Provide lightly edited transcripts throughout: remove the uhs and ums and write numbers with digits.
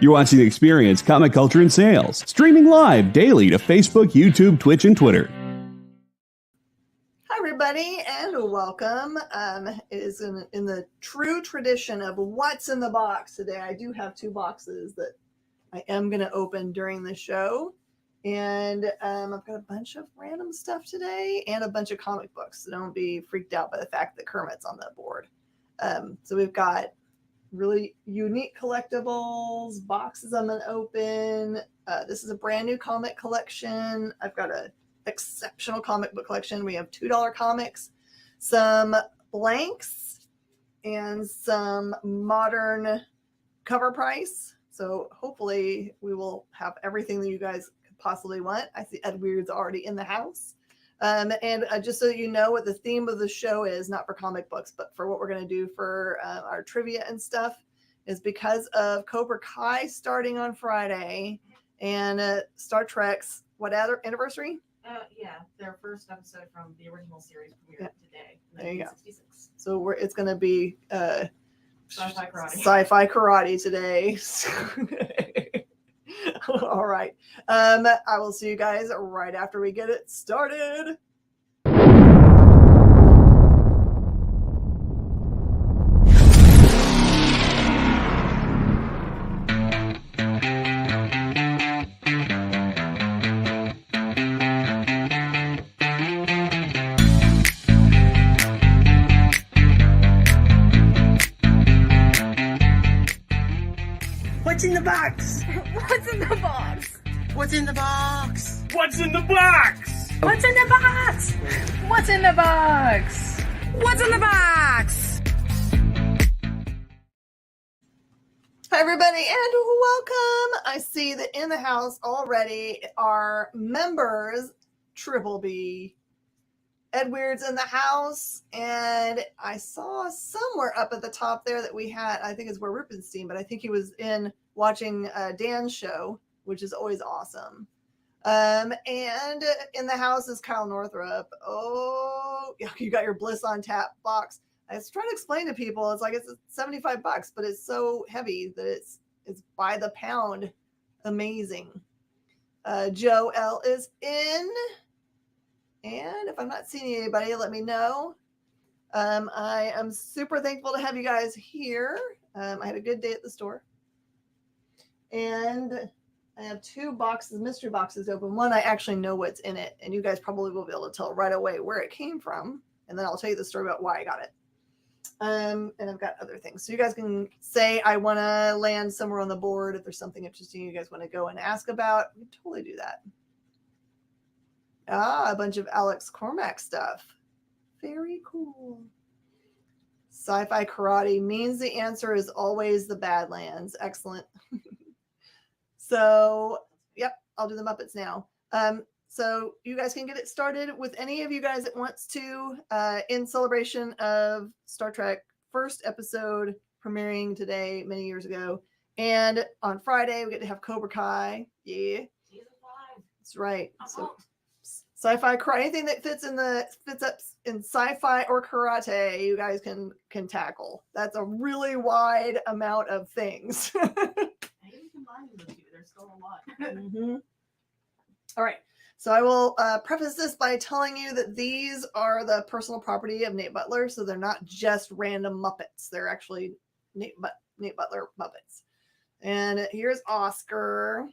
You're watching The Experience, Comic Culture and Sales, streaming live daily to Facebook, YouTube, Twitch, and Twitter. Hi, everybody, and welcome. It is in the true tradition of what's in the box today. I do have two boxes that I am going to open during the show. And I've got a bunch of random stuff today and a bunch of comic books. So don't be freaked out by the fact that Kermit's on the board. So we've got really unique collectibles, boxes I'm going to open. This is a brand new comic collection. I've got an exceptional comic book collection. We have $2 comics, some blanks, and some modern cover price. So hopefully we will have everything that you guys could possibly want. I see Ed Weird's already in the house. And just so you know what the theme of the show is, not for comic books, but for what we're going to do for our trivia and stuff, is because of Cobra Kai starting on Friday and Star Trek's what other anniversary? Yeah, their first episode from the original series premiered today, there you go. 1966. So it's going to be Sci-fi karate. Sci-fi karate today. All right. I will see you guys right after we get it started. What's in the box? What's in the box? What's in the box? What's in the box? What's in the box? What's in the box? What's in the box? Hi, everybody, and welcome. I see that in the house already are members, Triple B. Ed Weird's in the house, and I saw somewhere up at the top there that we had, I think it's where Rupenstein, but I think he was in watching Dan's show, which is always awesome. And in the house is Kyle Northrup. Oh, you got your Bliss on Tap box. I was trying to explain to people, it's like it's $75, but it's so heavy that it's by the pound. Amazing. Joe L is in. And if I'm not seeing anybody, let me know. I am super thankful to have you guys here. I had a good day at the store. And I have two boxes, mystery boxes open. One, I actually know what's in it. And you guys probably will be able to tell right away where it came from. And then I'll tell you the story about why I got it. And I've got other things. So you guys can say, I want to land somewhere on the board. If there's something interesting you guys want to go and ask about, we can totally do that. A bunch of Alex Cormack stuff. Very cool. Sci-fi karate means the answer is always the Badlands. Excellent. So, yep, I'll do the Muppets now. So you guys can get it started with any of you guys that wants to in celebration of Star Trek first episode premiering today, many years ago. And on Friday, we get to have Cobra Kai. Yeah. That's right. So sci-fi karate, anything that fits up in sci-fi or karate, you guys can tackle. That's a really wide amount of things. Even combining the two, there's still a lot. Mm-hmm. All right. So I will preface this by telling you that these are the personal property of Nate Butler. So they're not just random Muppets. They're actually Nate Butler Muppets. And here's Oscar.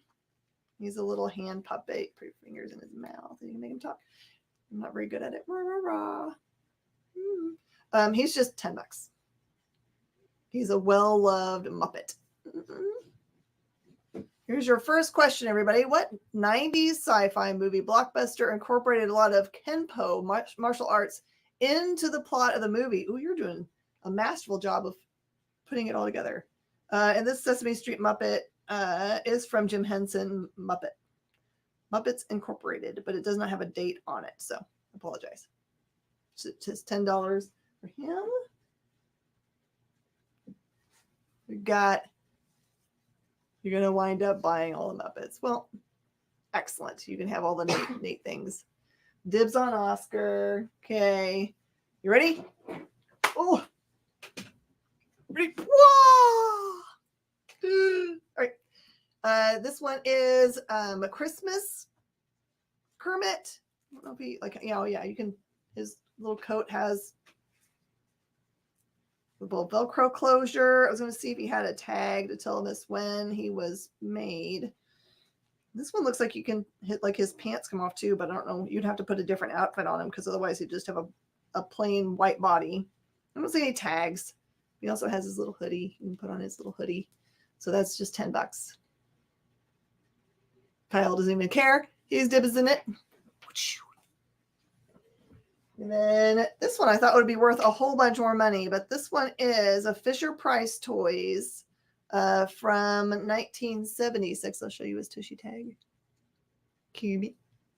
He's a little hand puppet. Put your fingers in his mouth. You can make him talk. I'm not very good at it. Rah, rah, rah. He's just $10. He's a well-loved Muppet. Here's your first question, everybody. What 90s sci-fi movie blockbuster incorporated a lot of Kenpo martial arts into the plot of the movie? Ooh, you're doing a masterful job of putting it all together. And this Sesame Street Muppet is from Jim Henson Muppets Incorporated, but it does not have a date on it, so I apologize. So it's just $10 for him. We got, you're going to wind up buying all the Muppets. Well, excellent. You can have all the neat things. Dibs on Oscar. Okay. You ready? Oh. Ready? Whoa! All right. This one is a Christmas Kermit. I don't know if he yeah, you can. His little coat has a little Velcro closure. I was going to see if he had a tag to tell us when he was made. This one looks like you can hit like his pants come off too, but I don't know. You'd have to put a different outfit on him because otherwise he'd just have a plain white body. I don't see any tags. He also has his little hoodie. You can put on his little hoodie. So that's just $10. Kyle doesn't even care. He's dibs in it. And then this one I thought would be worth a whole bunch more money, but this one is a Fisher-Price Toys from 1976. I'll show you his Tushy tag. Cube,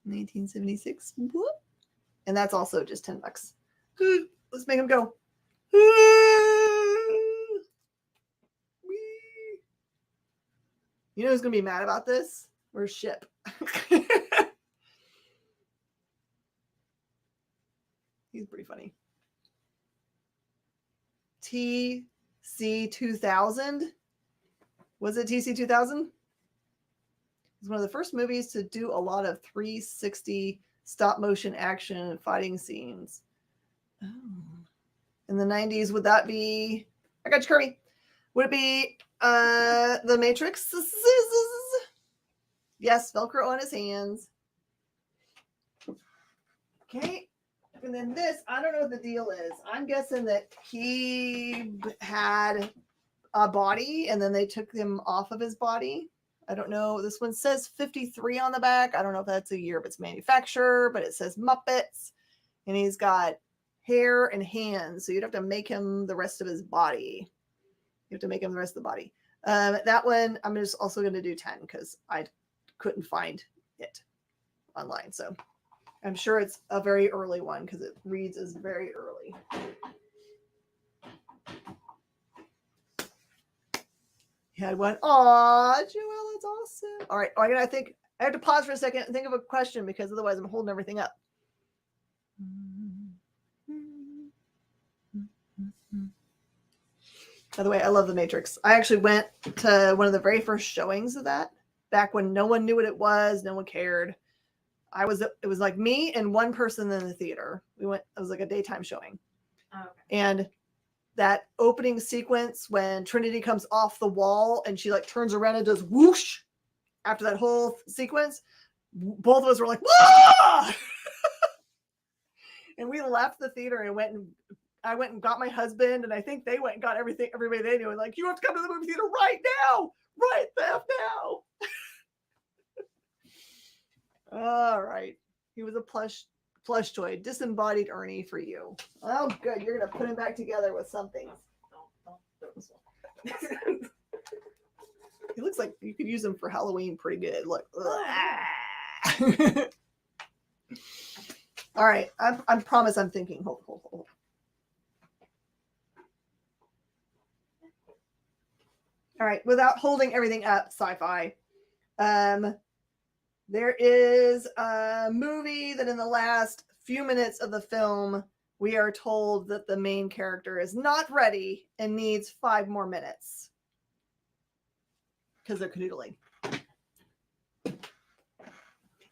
1976. Whoop. And that's also just $10. Let's make him go. You know who's going to be mad about this? Where's Ship? He's pretty funny. TC2000. Was it TC2000? It's one of the first movies to do a lot of 360 stop motion action and fighting scenes. Oh. In the 90s, would that be... I got you, Kirby. Would it be The Matrix? Yes, Velcro on his hands. Okay. And then this, I don't know what the deal is. I'm guessing that he had a body and then they took him off of his body. I don't know. This one says 53 on the back. I don't know if that's a year of its manufacturer, but it says Muppets. And he's got hair and hands. So you'd have to make him the rest of his body. You have to make him the rest of the body. That one, I'm just also going to do 10 because I couldn't find it online. So I'm sure it's a very early one because it reads as very early. He had one. Aw, Joelle, that's awesome. All right. I think I have to pause for a second and think of a question because otherwise I'm holding everything up. By the way, I love The Matrix. I actually went to one of the very first showings of that back when no one knew what it was. No one cared. It was like me and one person in the theater. It was like a daytime showing. Oh, okay. And that opening sequence when Trinity comes off the wall and she like turns around and does whoosh after that whole sequence, both of us were like, whoa! And we left the theater and I went and got my husband, and I think they went and got everybody they knew, and like, you have to come to the movie theater right now, right now. All right, he was a plush toy, disembodied Ernie for you. Oh, good, you're gonna put him back together with something. He looks like you could use him for Halloween pretty good. Look. All right, I promise I'm thinking. Hold. All right, without holding everything up, sci-fi. There is a movie that in the last few minutes of the film, we are told that the main character is not ready and needs 5 more minutes. Because they're canoodling.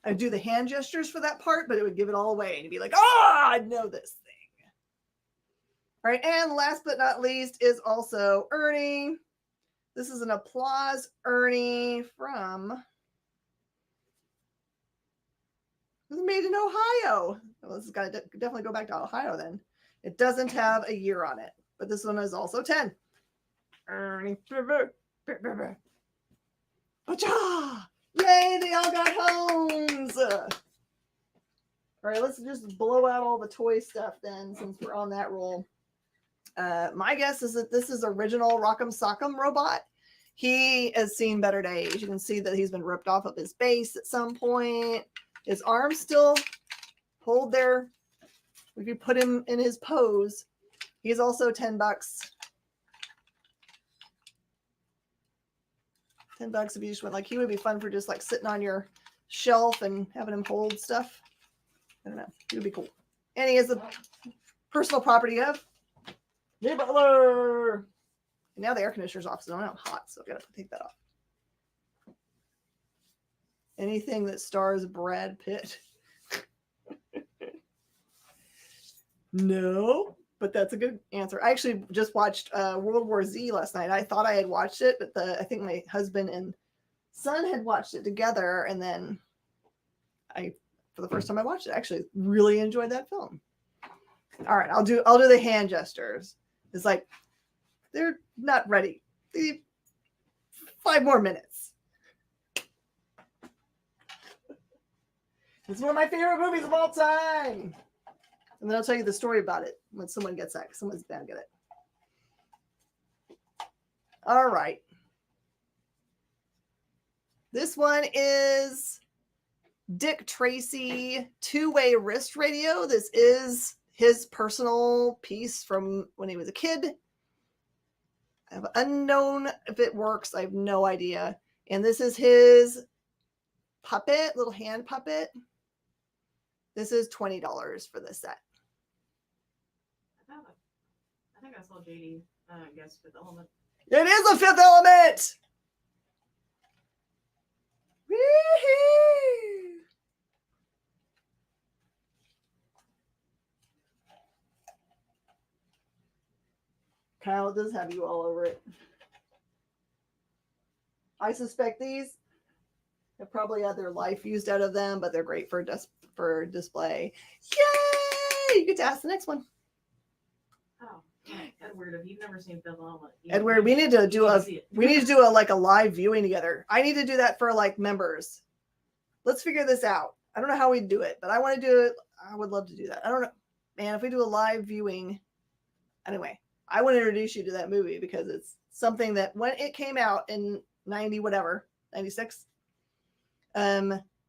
I'd do the hand gestures for that part, but it would give it all away. And you'd be like, I know this thing. All right, and last but not least is also Ernie. This is an applause Ernie from... It was made in Ohio. Well, this has got to definitely go back to Ohio then. It doesn't have a year on it, but this one is also 10. Ernie. Yay, they all got homes. All right, let's just blow out all the toy stuff then, since we're on that roll. My guess is that this is original Rock'em Sock'em robot. He has seen better days. You can see that he's been ripped off of his base at some point. His arms still hold there. If you put him in his pose, he's also $10. $10 if you just went like, he would be fun for just like sitting on your shelf and having him hold stuff. I don't know. He would be cool. And he is the personal property of Jay Butler. And now the air conditioner's off, so I'm hot, so I've got to take that off. Anything that stars Brad Pitt. No, but that's a good answer. I actually just watched World War Z last night. I thought I had watched it, but I think my husband and son had watched it together, and then for the first time I watched it, I actually really enjoyed that film. All right, I'll do the hand gestures. It's like they're not ready. 5 more minutes. It's one of my favorite movies of all time. And then I'll tell you the story about it when someone gets that. Someone's bound to get it. All right. This one is Dick Tracy two-way wrist radio. This is his personal piece from when he was a kid. I have unknown if it works. I have no idea. And this is his puppet, little hand puppet. This is $20 for this set. I think I saw JD guess Fifth Element. It is a Fifth Element! Woo-hoo! Kyle, it does have you all over it. I suspect these have probably had their life used out of them, but they're great for display. Yay! You get to ask the next one. Oh, yeah. Edward, if you've never seen Fifth Element, Edward, we need to do a live viewing together. I need to do that for like members. Let's figure this out. I don't know how we do it, but I want to do it. I would love to do that. I don't know, man. If we do a live viewing, anyway, I want to introduce you to that movie because it's something that when it came out in 96.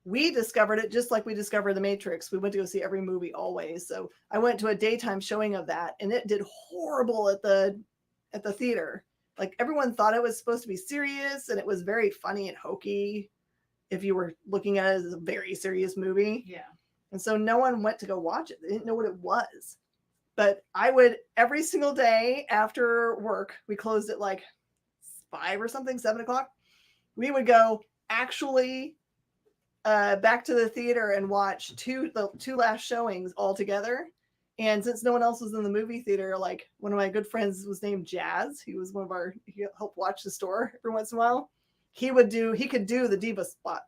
We discovered it just like we discovered The Matrix. We went to go see every movie always. So I went to a daytime showing of that, and it did horrible at the theater. Like everyone thought it was supposed to be serious, and it was very funny and hokey if you were looking at it as a very serious movie. Yeah. And so no one went to go watch it. They didn't know what it was. But I would every single day after work, we closed at like 5 or something, 7 o'clock. We would go actually back to the theater and watch the two last showings all together. And since no one else was in the movie theater, like one of my good friends was named Jazz. He was he helped watch the store every once in a while. He could do the diva spot.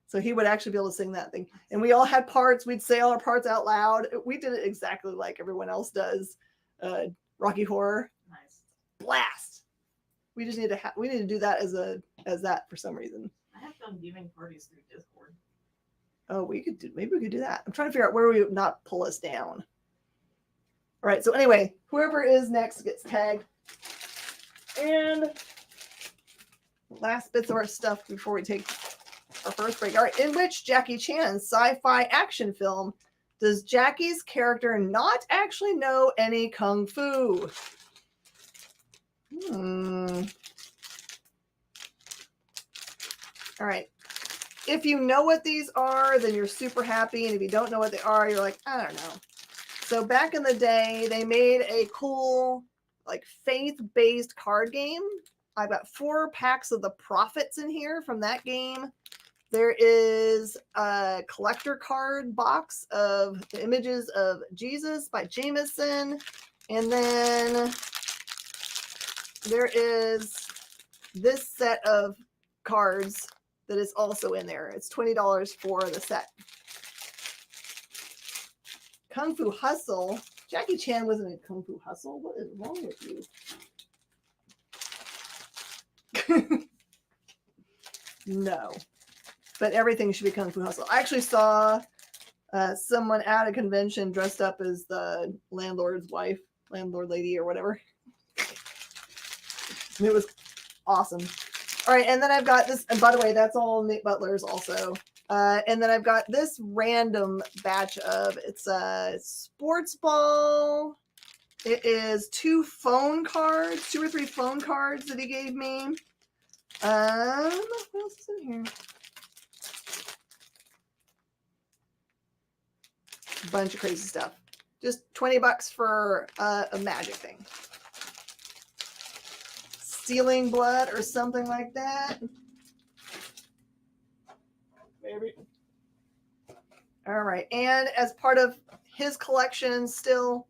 So he would actually be able to sing that thing. And we all had parts. We'd say all our parts out loud. We did it exactly like everyone else does. Rocky Horror. Nice. Blast. We just need to do that as that for some reason. I have done viewing parties through Discord. Oh, maybe we could do that. I'm trying to figure out where we would not pull us down. All right. So anyway, whoever is next gets tagged. And last bits of our stuff before we take our first break. All right. In which Jackie Chan's sci-fi action film does Jackie's character not actually know any kung fu? All right. If you know what these are, then you're super happy. And if you don't know what they are, you're like, I don't know. So back in the day, they made a cool, like faith-based card game. I've got 4 packs of the Prophets in here from that game. There is a collector card box of the images of Jesus by Jameson. And then there is this set of cards that is also in there. It's $20 for the set. Kung Fu Hustle. Jackie Chan wasn't in Kung Fu Hustle. What is wrong with you? No. But everything should be Kung Fu Hustle. I actually saw someone at a convention dressed up as the landlord's wife, landlord lady or whatever. And it was awesome. All right, and then I've got this, and by the way, that's all Nate Butler's also. And then I've got this random batch of, it's a sports ball. It is 2 phone cards, 2 or 3 phone cards that he gave me. What else is in here? A bunch of crazy stuff. Just $20 for a magic thing. Stealing blood or something like that. baby. All right. And as part of his collection still,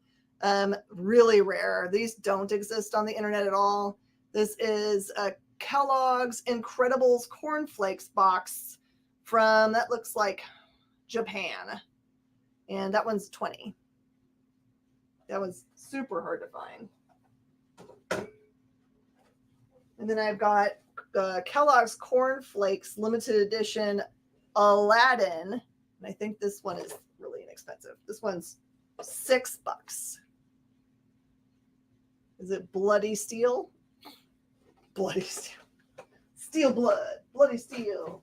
really rare. These don't exist on the internet at all. This is a Kellogg's Incredibles Cornflakes box from, that looks like Japan. And that one's 20. That was super hard to find. And then I've got Kellogg's Cornflakes limited edition Aladdin. And I think this one is really inexpensive. This one's $6. Is it Bloody Steel? Bloody Steel. Steel blood. Bloody Steel.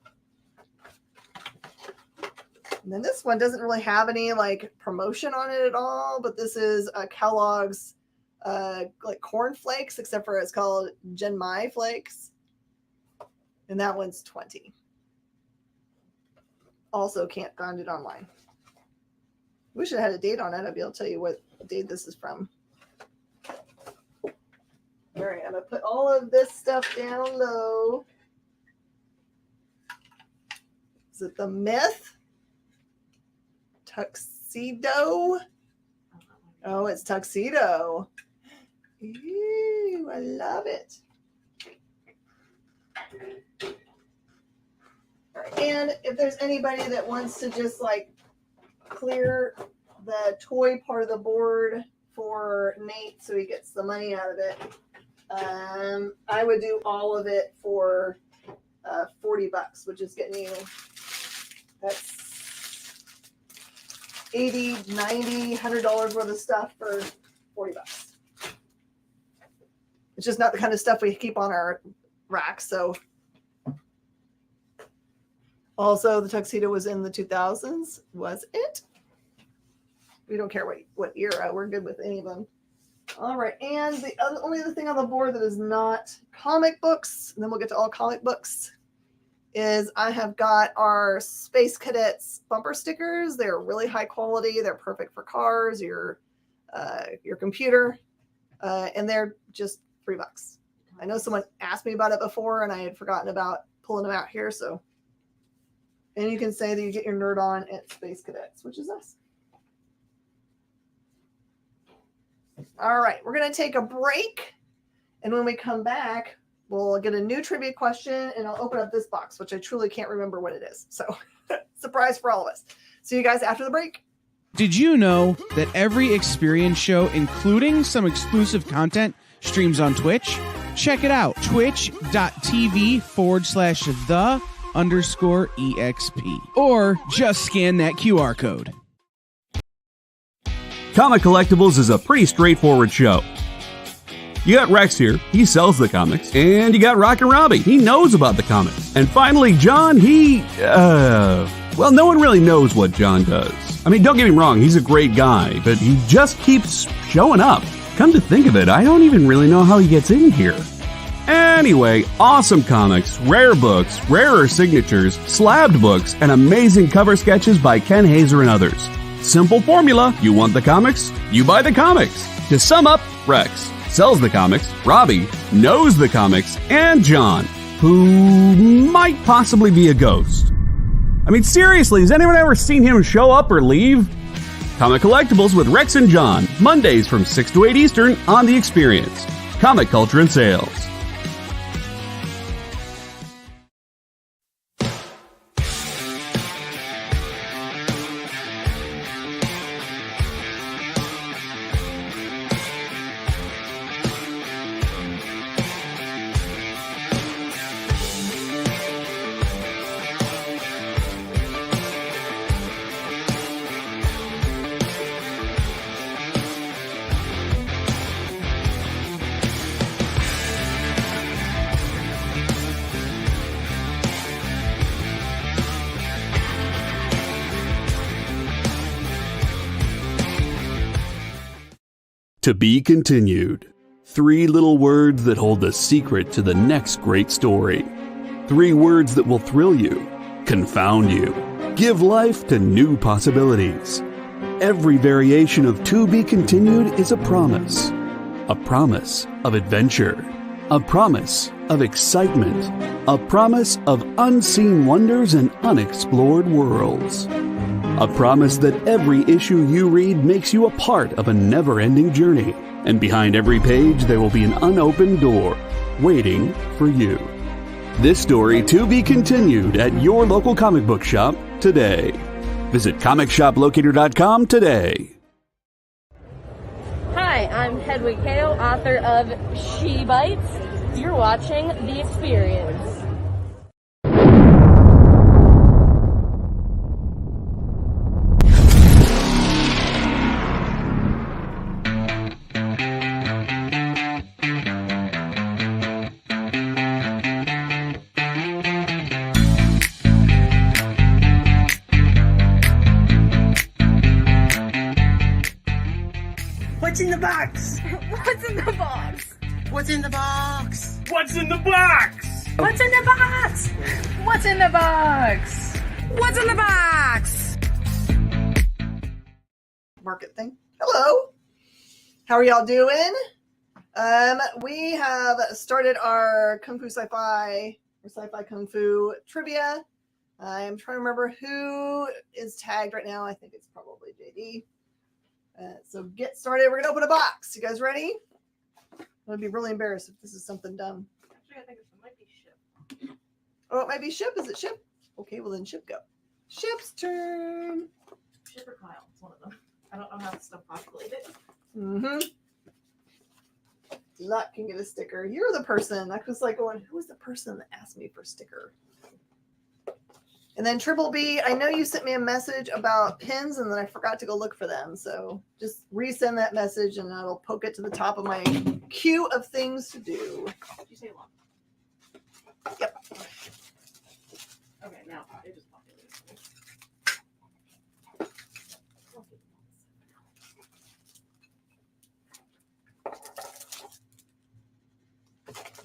And then this one doesn't really have any like promotion on it at all, but this is a Kellogg's like corn flakes, except for it's called Genmai flakes. And that one's 20. Also can't find it online. Wish it had a date on it. I'd be able to tell you what date this is from. All right, I'm gonna put all of this stuff down low. Is it the Myth? Tuxedo? Oh, it's Tuxedo. Ew, I love it. All right, and if there's anybody that wants to just like clear the toy part of the board for Nate so he gets the money out of it, I would do all of it for $40, which is getting you, that's $80, $90, $100 worth of stuff for $40. It's just not the kind of stuff we keep on our racks. So also the Tuxedo was in the 2000s, was it? We don't care what era. We're good with any of them. All right, and the only other thing on the board that is not comic books, and then we'll get to all comic books, is I have got our Space Cadets bumper stickers. They're really high quality. They're perfect for cars, your computer, and they're just $3. I know someone asked me about it before, and I had forgotten about pulling them out here. So, and you can say that you get your nerd on at Space Cadets, which is us. All right, we're going to take a break, and when we come back, we'll get a new trivia question, and I'll open up this box, which I truly can't remember what it is. So, surprise for all of us. See you guys after the break. Did you know that every Experience show, including some exclusive content, streams on Twitch? Check it out, twitch.tv/the_EXP. Or just scan that QR code. Comic Collectibles is a pretty straightforward show. You got Rex here, he sells the comics, and you got Rockin' Robbie, he knows about the comics. And finally, John, well, no one really knows what John does. I mean, don't get me wrong, he's a great guy, but he just keeps showing up. Come to think of it, I don't even really know how he gets in here. Anyway, awesome comics, rare books, rarer signatures, slabbed books, and amazing cover sketches by Ken Hazer and others. Simple formula, you want the comics, you buy the comics. To sum up, Rex sells the comics, Robbie knows the comics, and John, who might possibly be a ghost. I mean, seriously, has anyone ever seen him show up or leave? Comic Collectibles with Rex and John, Mondays from 6 to 8 Eastern on The Experience. Comic Culture and Sales. To be continued. 3 little words that hold the secret to the next great story. 3 words that will thrill you, confound you, give life to new possibilities. Every variation of To Be Continued is a promise of adventure, a promise of excitement, A promise of unseen wonders and unexplored worlds. A promise that every issue you read makes you a part of a never-ending journey. And behind every page, there will be an unopened door waiting for you. This story to be continued at your local comic book shop today. Visit comicshoplocator.com today. Hi, I'm Hedwig Hale, author of She Bites. You're watching The Experience. What's in the box? What's in the box? What's in the box? What's in the box? What's in the box? What's in the box? What's in the box? Market thing. Hello. How are y'all doing? We have started our Kung Fu Sci-Fi or Sci-Fi Kung Fu trivia. I'm trying to remember who is tagged right now. I think it's probably JD. So get started. We're going to open a box. You guys ready? I'm going to be really embarrassed if this is something dumb. Actually, I think it might be Ship. Oh, it might be Ship. Is it Ship? Okay, well then Ship go. Ship's turn. Ship or Kyle. It's one of them. I don't know how this stuff populated. Mm-hmm. Luck can get a sticker. You're the person. I was like going, who was the person that asked me for a sticker? And then Triple B, I know you sent me a message about pins and then I forgot to go look for them. So just resend that message and I'll poke it to the top of my queue of things to do. Did you say Luck? Yep. Okay, now it just populated.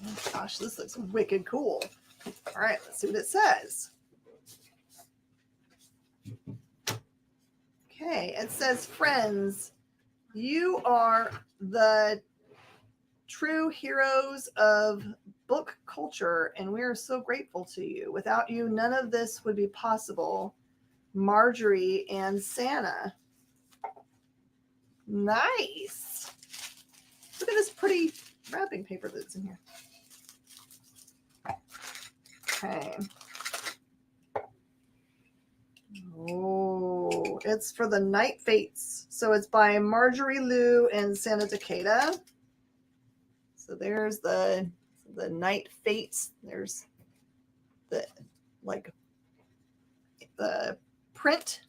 Oh, gosh, this looks wicked cool. All right, let's see what it says. Okay, it says, friends, you are the true heroes of book culture, and we are so grateful to you. Without you, none of this would be possible. Marjorie and Santa. Nice. Look at this pretty wrapping paper that's in here. Okay. Oh, it's for the Night Fates. So it's by Marjorie Liu and Santa Takeda. So there's the Night Fates. There's the the print.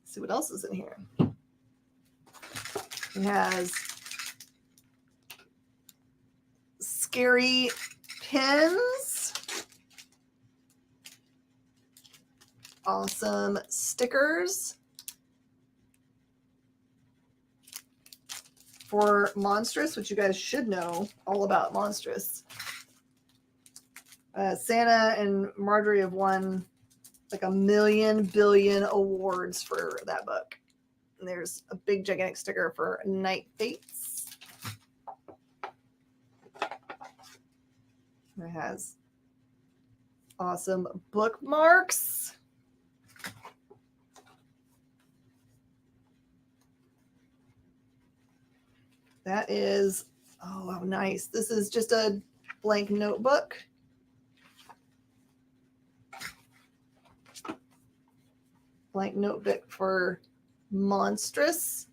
Let's see what else is in here. It has scary pins. Awesome stickers for Monstrous, which you guys should know all about Monstrous. Santa and Marjorie have won like 1 billion awards for that book. And there's a big gigantic sticker for Night Fates. It has awesome bookmarks. That is, oh, how nice. This is just a blank notebook. Blank notebook for Monstrous.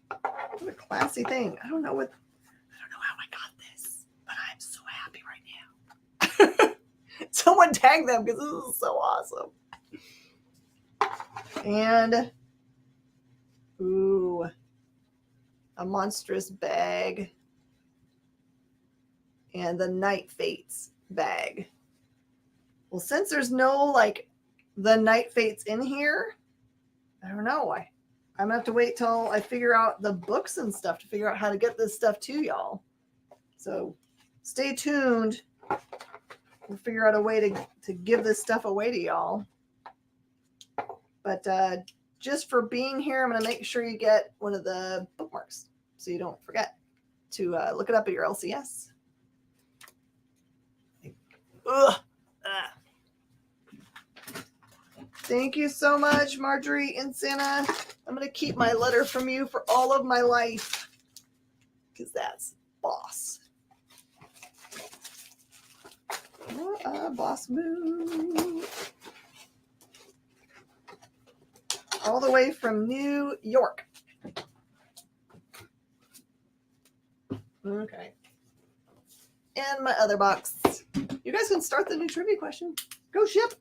What a classy thing. I don't know how I got this, but I'm so happy right now. Someone tag them because this is so awesome. And, ooh, a Monstrous bag and the Night Fates bag. Well, since there's no like the Night Fates in here, I don't know. I'm gonna have to wait till I figure out the books and stuff to figure out how to get this stuff to y'all. So stay tuned. We'll figure out a way to give this stuff away to y'all. But just for being here, I'm going to make sure you get one of the bookmarks so you don't forget to look it up at your LCS. Ugh. Thank you so much, Marjorie and Santa. I'm going to keep my letter from you for all of my life. Because that's boss. Boss move. All the way from New York. Okay. And my other box. You guys can start the new trivia question. Go ship.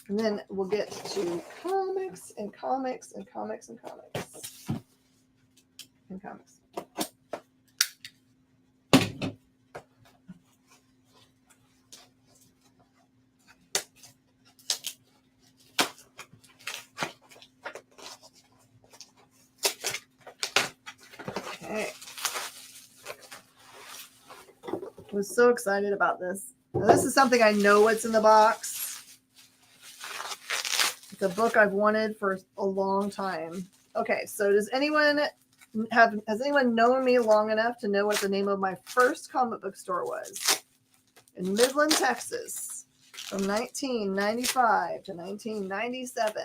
And then we'll get to comics and comics and comics and comics. And comics. Okay. I was so excited about this. Now, this is something I know what's in the box. It's a book I've wanted for a long time. Okay, so has anyone known me long enough to know what the name of my first comic book store was? In Midland, Texas, from 1995 to 1997.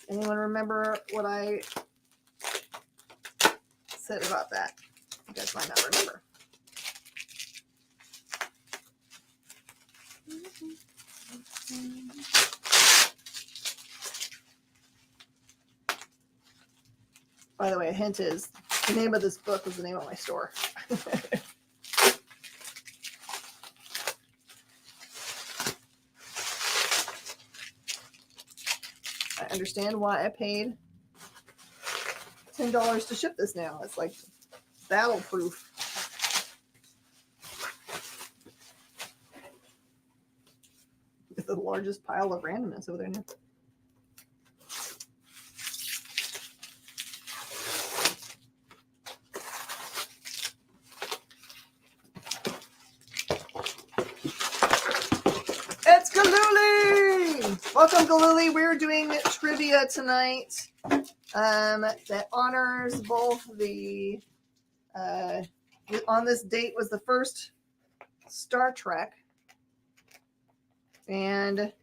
Anyone remember what I said about that? You guys might not remember. By the way, a hint is the name of this book was the name of my store. I understand why I paid $10 to ship this now. It's like battle proof. The largest pile of randomness over there now. It's Galooly! Welcome, Galooly. We're doing trivia tonight that honors both the on this date was the first Star Trek, and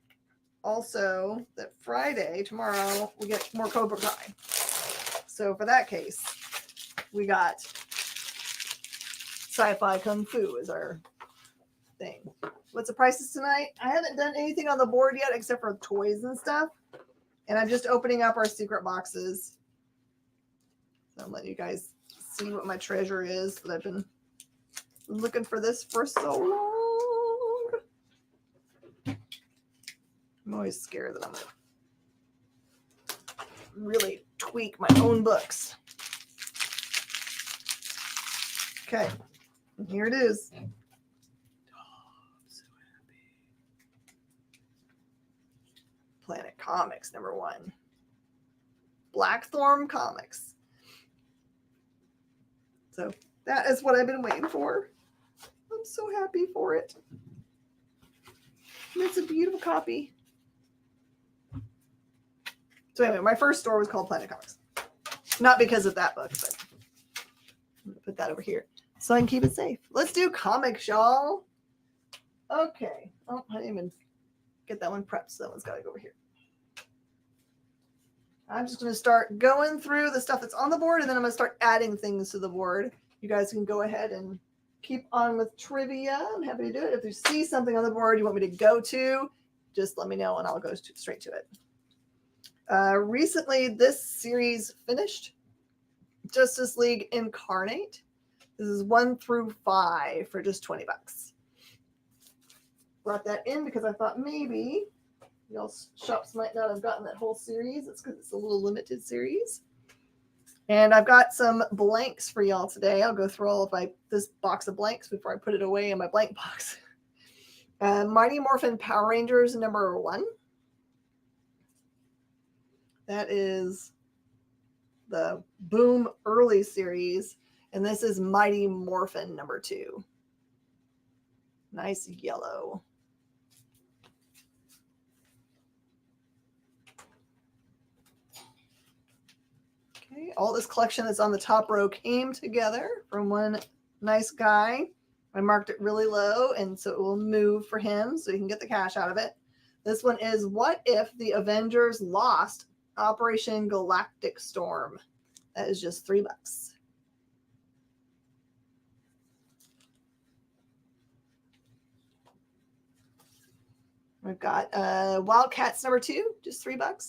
also that Friday, tomorrow, we get more Cobra Kai. So for that case, we got Sci-Fi Kung Fu is our thing. What's the prices tonight? I haven't done anything on the board yet except for toys and stuff. And I'm just opening up our secret boxes. So I'm letting you guys see what my treasure is that I've been looking for this for so long. I'm always scared that I'm going to really tweak my own books. Okay, and here it is. Oh, I'm so happy. Planet Comics, #1. Blackthorn Comics. So that is what I've been waiting for. I'm so happy for it. And it's a beautiful copy. So anyway, my first store was called Planet Comics. Not because of that book, but I'm going to put that over here so I can keep it safe. Let's do comics, y'all. Okay. Oh, I didn't even get that one prepped, so that one's got to go over here. I'm just going to start going through the stuff that's on the board, and then I'm going to start adding things to the board. You guys can go ahead and keep on with trivia. I'm happy to do it. If you see something on the board you want me to go to, just let me know, and I'll go straight to it. Recently, this series finished. Justice League Incarnate. This is 1 through 5 for just $20. Brought that in because I thought maybe y'all shops might not have gotten that whole series. It's because it's a little limited series. And I've got some blanks for y'all today. I'll go through all of this box of blanks before I put it away in my blank box. Mighty Morphin Power Rangers #1. That is the Boom early series. And this is Mighty Morphin #2. Nice yellow. Okay, all this collection that's on the top row came together from one nice guy. I marked it really low, and so it will move for him so he can get the cash out of it. This one is What If the Avengers Lost Operation Galactic Storm? That is just $3. We've got Wildcats number 2, just $3. At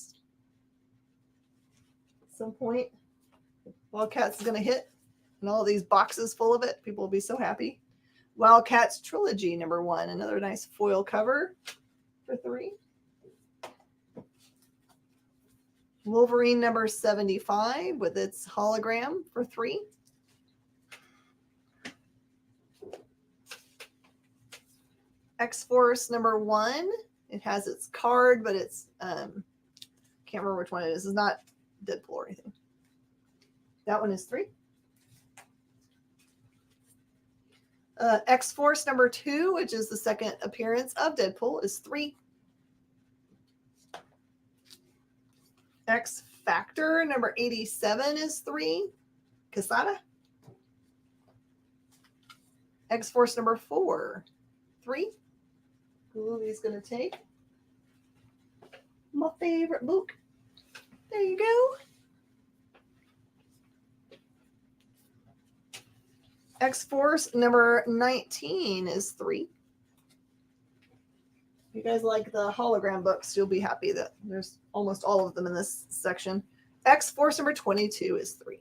some point, Wildcats is going to hit, and all these boxes full of it. People will be so happy. Wildcats Trilogy number 1, another nice foil cover for $3. Wolverine number 75 with its hologram for $3. X-Force number 1. It has its card, but it's can't remember which one it is. It's not Deadpool or anything. That one is $3. X-Force number 2, which is the second appearance of Deadpool, is $3. X Factor number 87 is $3. Casada. X-Force number 4, $3. Lily's going to take my favorite book. There you go. X-Force number 19 is $3. If you guys like the hologram books, you'll be happy that there's almost all of them in this section. X-Force number 22 is $3.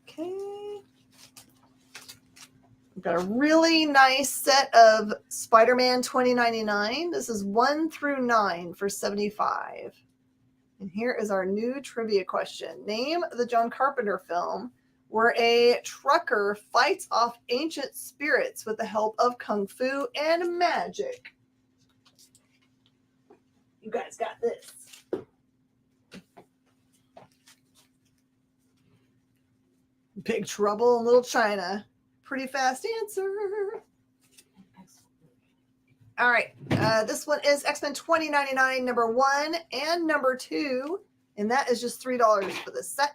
Okay. We've got a really nice set of Spider-Man 2099. This is 1 through 9 for $75. And here is our new trivia question. Name the John Carpenter film where a trucker fights off ancient spirits with the help of kung fu and magic. You guys got this. Big Trouble in Little China. Pretty fast answer. All right. This one is X-Men 2099, number 1 and number 2. And that is just $3 for this set.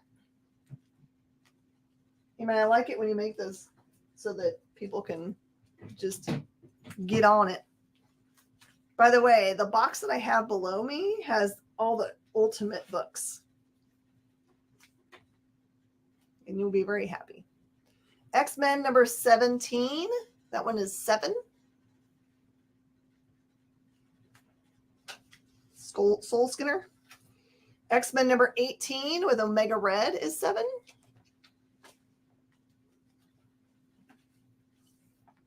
I like it when you make those so that people can just get on it. By the way, the box that I have below me has all the Ultimate books. And you'll be very happy. X-Men number 17. That one is $7. Soul Skinner. X-Men number 18 with Omega Red is $7.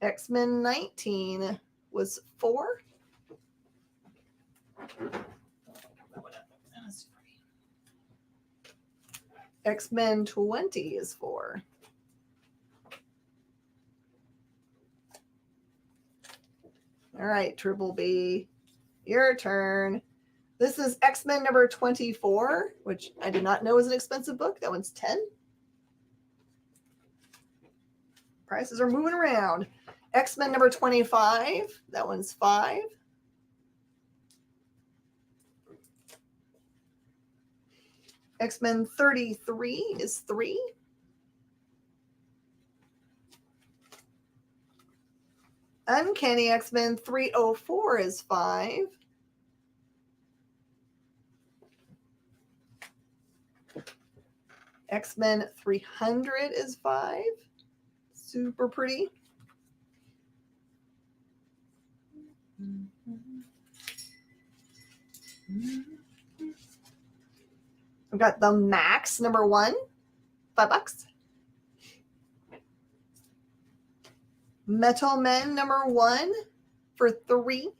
X-Men 19 was $4. X-Men 20 is $4. All right, Triple B, your turn. This is X-Men number 24, which I did not know was an expensive book. That one's $10. Prices are moving around. X-Men number 25, that one's $5. X-Men 33 is $3. Uncanny X-Men 304 is $5. X-Men 300 is $5. Super pretty. I've got the Max number 1, $5. Metal Men number 1 for $3.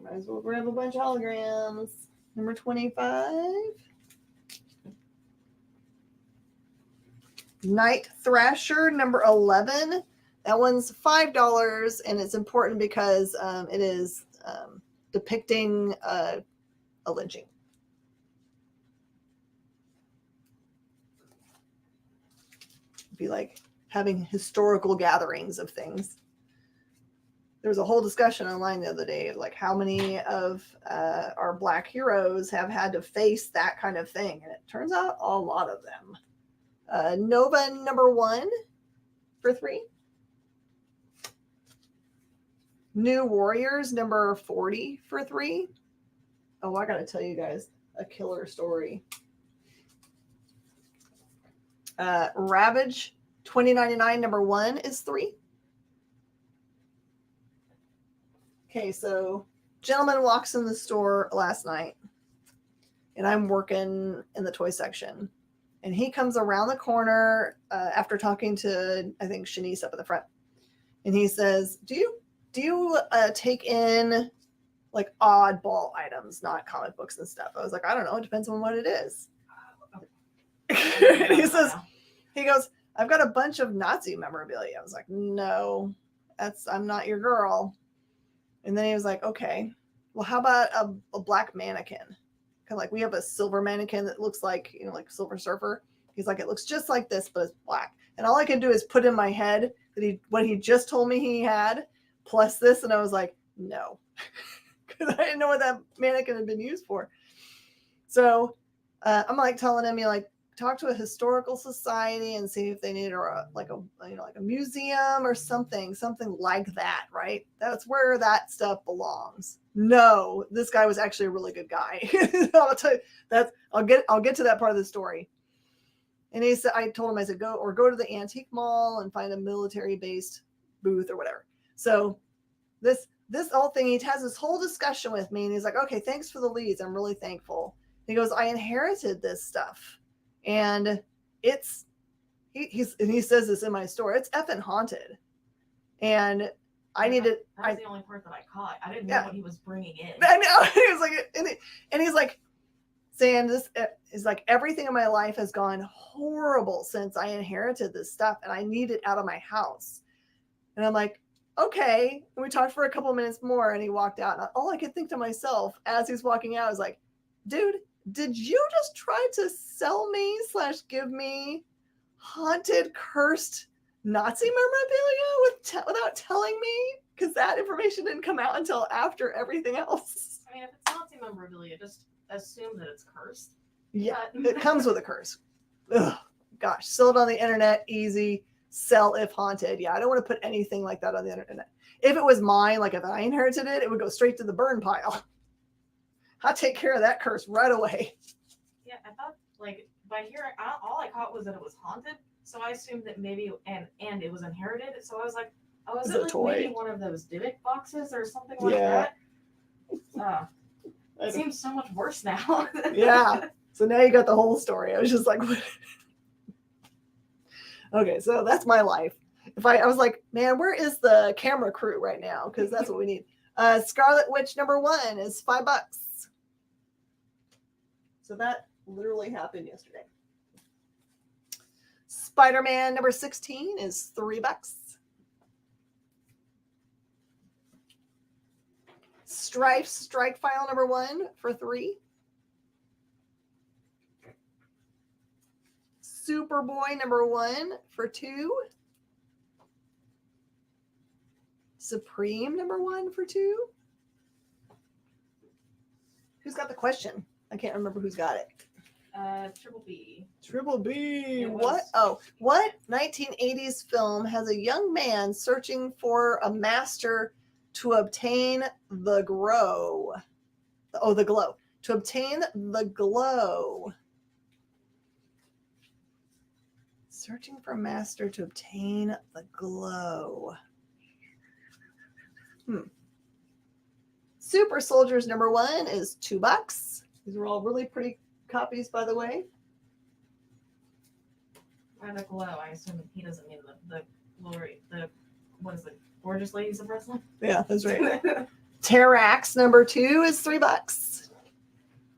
Might as well grab a bunch of holograms. Number 25. Night Thrasher number 11. That one's $5, and it's important because it is depicting a lynching. It'd be like having historical gatherings of things. There was a whole discussion online the other day of like how many of our Black heroes have had to face that kind of thing, and it turns out a lot of them. Nova number 1 for 3. New Warriors number 40 for 3. Oh, I got to tell you guys a killer story. Ravage 2099 number 1 is 3. Okay, so gentleman walks in the store last night, and I'm working in the toy section. And he comes around the corner after talking to, I think, Shanice up at the front. And he says, do you take in like oddball items, not comic books and stuff? I was like, I don't know. It depends on what it is. He goes, I've got a bunch of Nazi memorabilia. I was like, no, I'm not your girl. And then he was like, okay, well, how about a black mannequin? Kind of like we have a silver mannequin that looks like, like Silver Surfer. He's like, it looks just like this, but it's black. And all I can do is put in my head that what he just told me he had plus this. And I was like, no, because I didn't know what that mannequin had been used for. So I'm like telling him, talk to a historical society and see if they need a museum or something like that, right? That's where that stuff belongs. No, this guy was actually a really good guy. I'll tell you that. I'll get to that part of the story. And he said, I told him, I said, go to the antique mall and find a military based booth or whatever. So this whole thing, he has this whole discussion with me, and he's like, okay, thanks for the leads. I'm really thankful. He goes, I inherited this stuff. And he says this in my store, it's effing haunted. And I needed. That's the only part that I caught. I didn't know what he was bringing in. I know. He was like, and he's like saying this is like everything in my life has gone horrible since I inherited this stuff, and I need it out of my house. And I'm like, okay. And we talked for a couple minutes more, and he walked out. And all I could think to myself as he's walking out is like, dude, did you just try to sell me / give me haunted, cursed Nazi memorabilia without telling me? Because that information didn't come out until after everything else. I mean, if it's Nazi memorabilia, just assume that it's cursed. Yeah, it comes with a curse. Ugh, gosh, sell it on the internet, easy. Sell if haunted. Yeah, I don't want to put anything like that on the internet. If it was mine, like if I inherited it, it would go straight to the burn pile. I'll take care of that curse right away. Yeah, I thought, by hearing, all I caught was that it was haunted. So I assumed that maybe, and it was inherited. So I was like, oh, is it like toy? Maybe one of those Dybbuk boxes or something like that? It seems so much worse now. Yeah. So now you got the whole story. I was just like, what? Okay, so that's my life. I was like, man, where is the camera crew right now? Because that's what we need. Scarlet Witch number 1 is $5. So that literally happened yesterday. Spider-Man number 16 is $3. Stripes Strike File number 1 for $3. Superboy number 1 for $2. Supreme number 1 for $2. Who's got the question? I can't remember who's got it. Triple B. Triple B. What? Oh, what 1980s film has a young man searching for a master to obtain the glow? Oh, the glow. To obtain the glow. Searching for a master to obtain the glow. Super Soldiers number 1 is $2. These are all really pretty copies, by the way. By the glow, I assume he doesn't mean the glory, what is it, gorgeous ladies of wrestling? Yeah, that's right. Terrax number 2 is $3.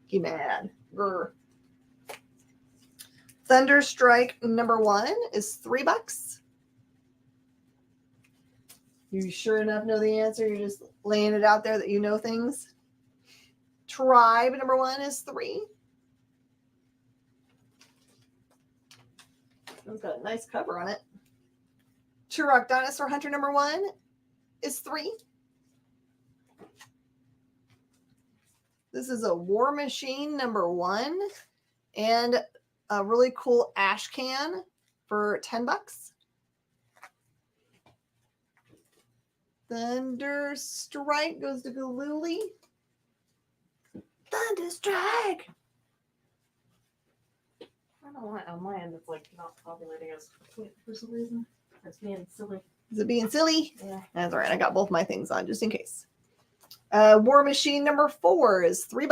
You mad? Grr. Thunderstrike number 1 is $3. You sure enough know the answer? You're just laying it out there that you know things. Tribe number 1 is $3. It's got a nice cover on it. Turok Dinosaur Hunter number 1 is $3. This is a War Machine number 1. And a really cool ash can for $10. Thunder Strike goes to Galooly. Thunder Strike. I don't know why on my end it's like not populating as for some reason. It's being silly. Is it being silly? Yeah. That's all right. I got both my things on just in case. War Machine number 4 is $3.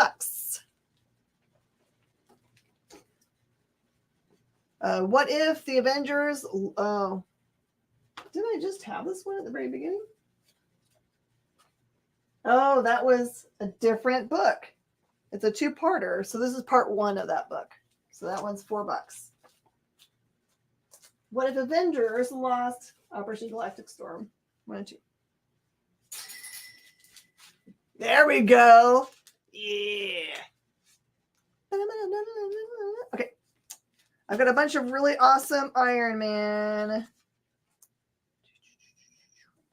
What if the Avengers? Didn't I just have this one at the very beginning? Oh, that was a different book. It's a 2-parter. So this is part 1 of that book. So that one's $4. What if Avengers lost Operation Galactic Storm 1 and 2? There we go. Yeah. Okay. I've got a bunch of really awesome Iron Man.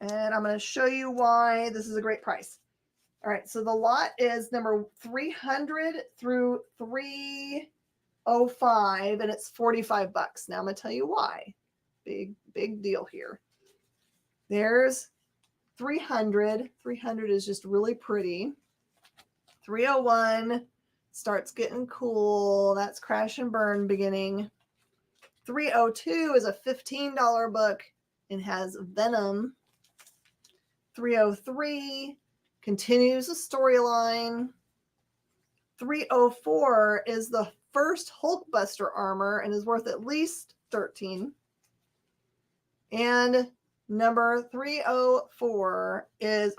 And I'm going to show you why this is a great price. All right. So the lot is number 300 through 305, and it's $45. Now I'm going to tell you why. Big deal here. There's 300. 300 is just really pretty. 301 starts getting cool. That's Crash and Burn beginning. 302 is a $15 book and has Venom. 303 continues the storyline. 304 is the first Hulkbuster armor and is worth at least $13. And number 305 is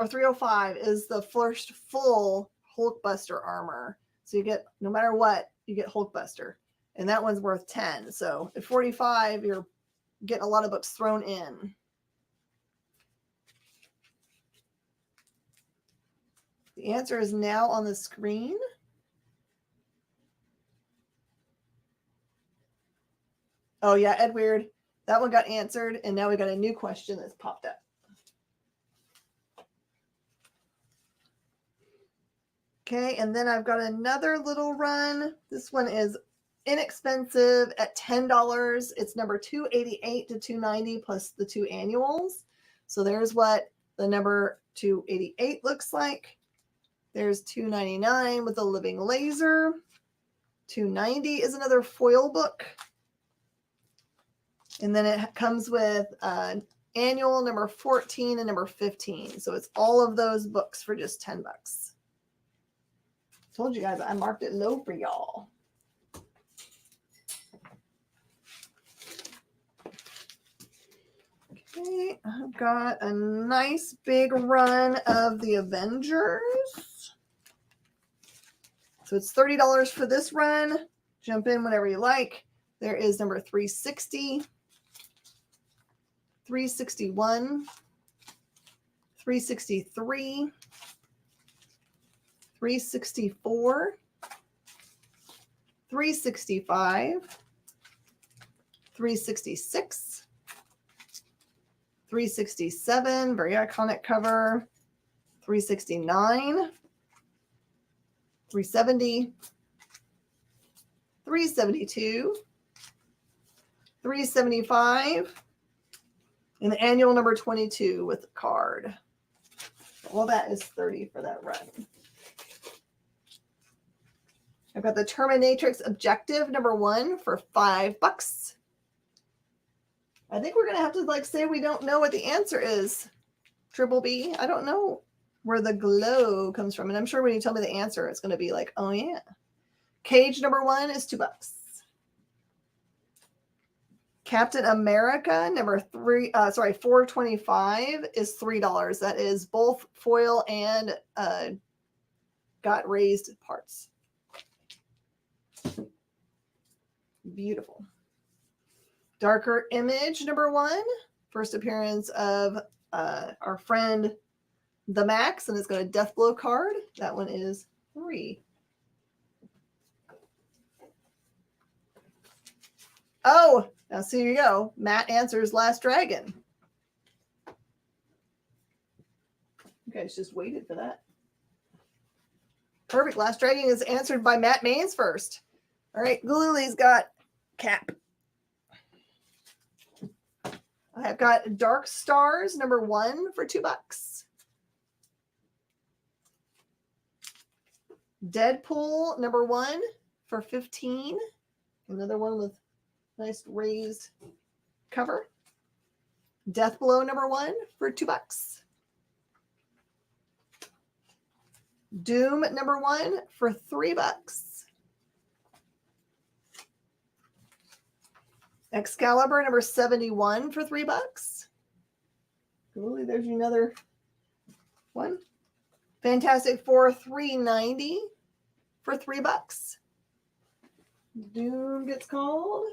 the first full Hulkbuster armor. So you get, no matter what, you get Hulkbuster. And that one's worth $10. So at $45, you're getting a lot of books thrown in. The answer is now on the screen. Oh yeah, Ed Weird. That one got answered, and now we got a new question that's popped up. Okay, and then I've got another little run. This one is inexpensive at $10. It's number 288 to 290 plus the 2 annuals. So there's what the number 288 looks like. There's 299 with a living laser. 290 is another foil book. And then it comes with annual number 14 and number 15. So it's all of those books for just $10. Told you guys I marked it low for y'all. Okay, I've got a nice big run of the Avengers. So it's $30 for this run. Jump in whenever you like. There is number 360. 361, 363, 364, 365, 366, 367, very iconic cover, 369, 370, 372, 375, and the annual number 22 with the card. Well, that is $30 for that run. I've got the Terminatrix Objective number 1 for $5. I think we're going to have to say we don't know what the answer is. Triple B. I don't know where the glow comes from. And I'm sure when you tell me the answer, it's going to be like, oh yeah. Cage number 1 is $2. Captain America number 425 is $3. That is both foil and got raised parts. Beautiful. Darker Image number 1, first appearance of our friend the Max, and it's got a Death Blow card. That one is $3. Oh, now so here you go. Matt answers Last Dragon. You guys just waited for that. Perfect. Last Dragon is answered by Matt Maines first. All right, Galooly's got cap. I've got Dark Stars #1 for $2. Deadpool #1 for $15. Another one with nice raised cover. Deathblow #1 for $2. Doom #1 for $3. Excalibur #71 for $3. Ooh, there's another one. Fantastic Four $3.90 for $3. Doom gets called.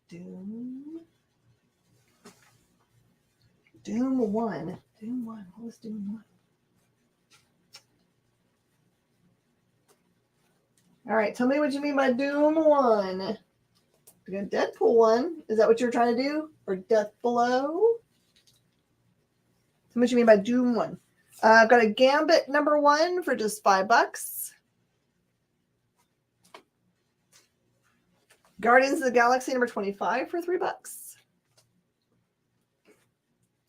Doom 1. Doom 1. What was Doom 1? All right, tell me what you mean by Doom 1. We got Deadpool 1. Is that what you're trying to do? Or Death Below? Tell me what you mean by Doom 1. I've got a Gambit #1 for just $5. Guardians of the Galaxy #25 for $3.